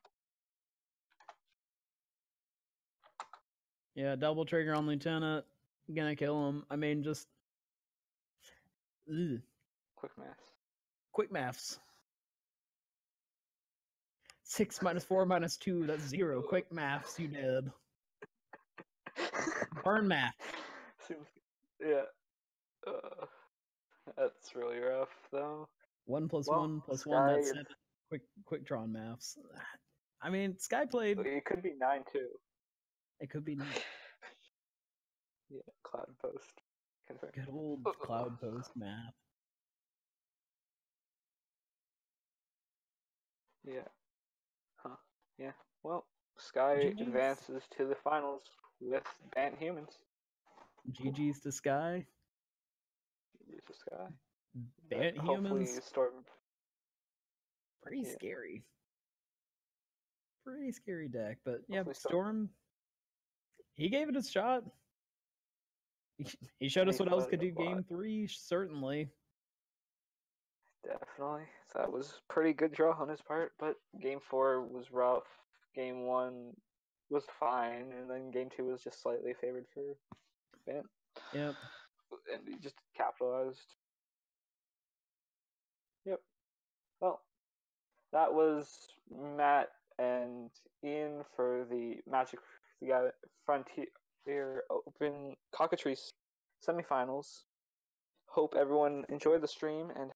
B: Yeah, double trigger on Lieutenant. Gonna kill him. I mean, just. Ugh. Quick maths. 6 minus 4 minus 2, that's 0. Quick maths, you dead. Burn math.
A: Yeah. That's really rough, though.
B: 1 plus 1 plus 1, that's 7. Quick drawn maths. I mean, Sky played.
A: It could be 9 too.
B: It could be 9.
A: Yeah, Cloud Post. Confirm.
B: Good old Cloud Post math.
A: Yeah. Huh. Yeah. Well, Sky advances to the finals with Bant Humans.
B: GG's to Sky.
A: GG's to Sky.
B: Bant Humans.
A: Storm.
B: Pretty scary. Pretty scary deck, but yeah, Storm. He gave it a shot. He showed us what else could do game 3, certainly.
A: Definitely. So that was pretty good draw on his part, but game 4 was rough. Game 1 was fine, and then game 2 was just slightly favored for Bant.
B: Yep.
A: And he just capitalized. Yep. Well, that was Matt and Ian for the Magic Frontier Open Cockatrice semifinals. Hope everyone enjoyed the stream and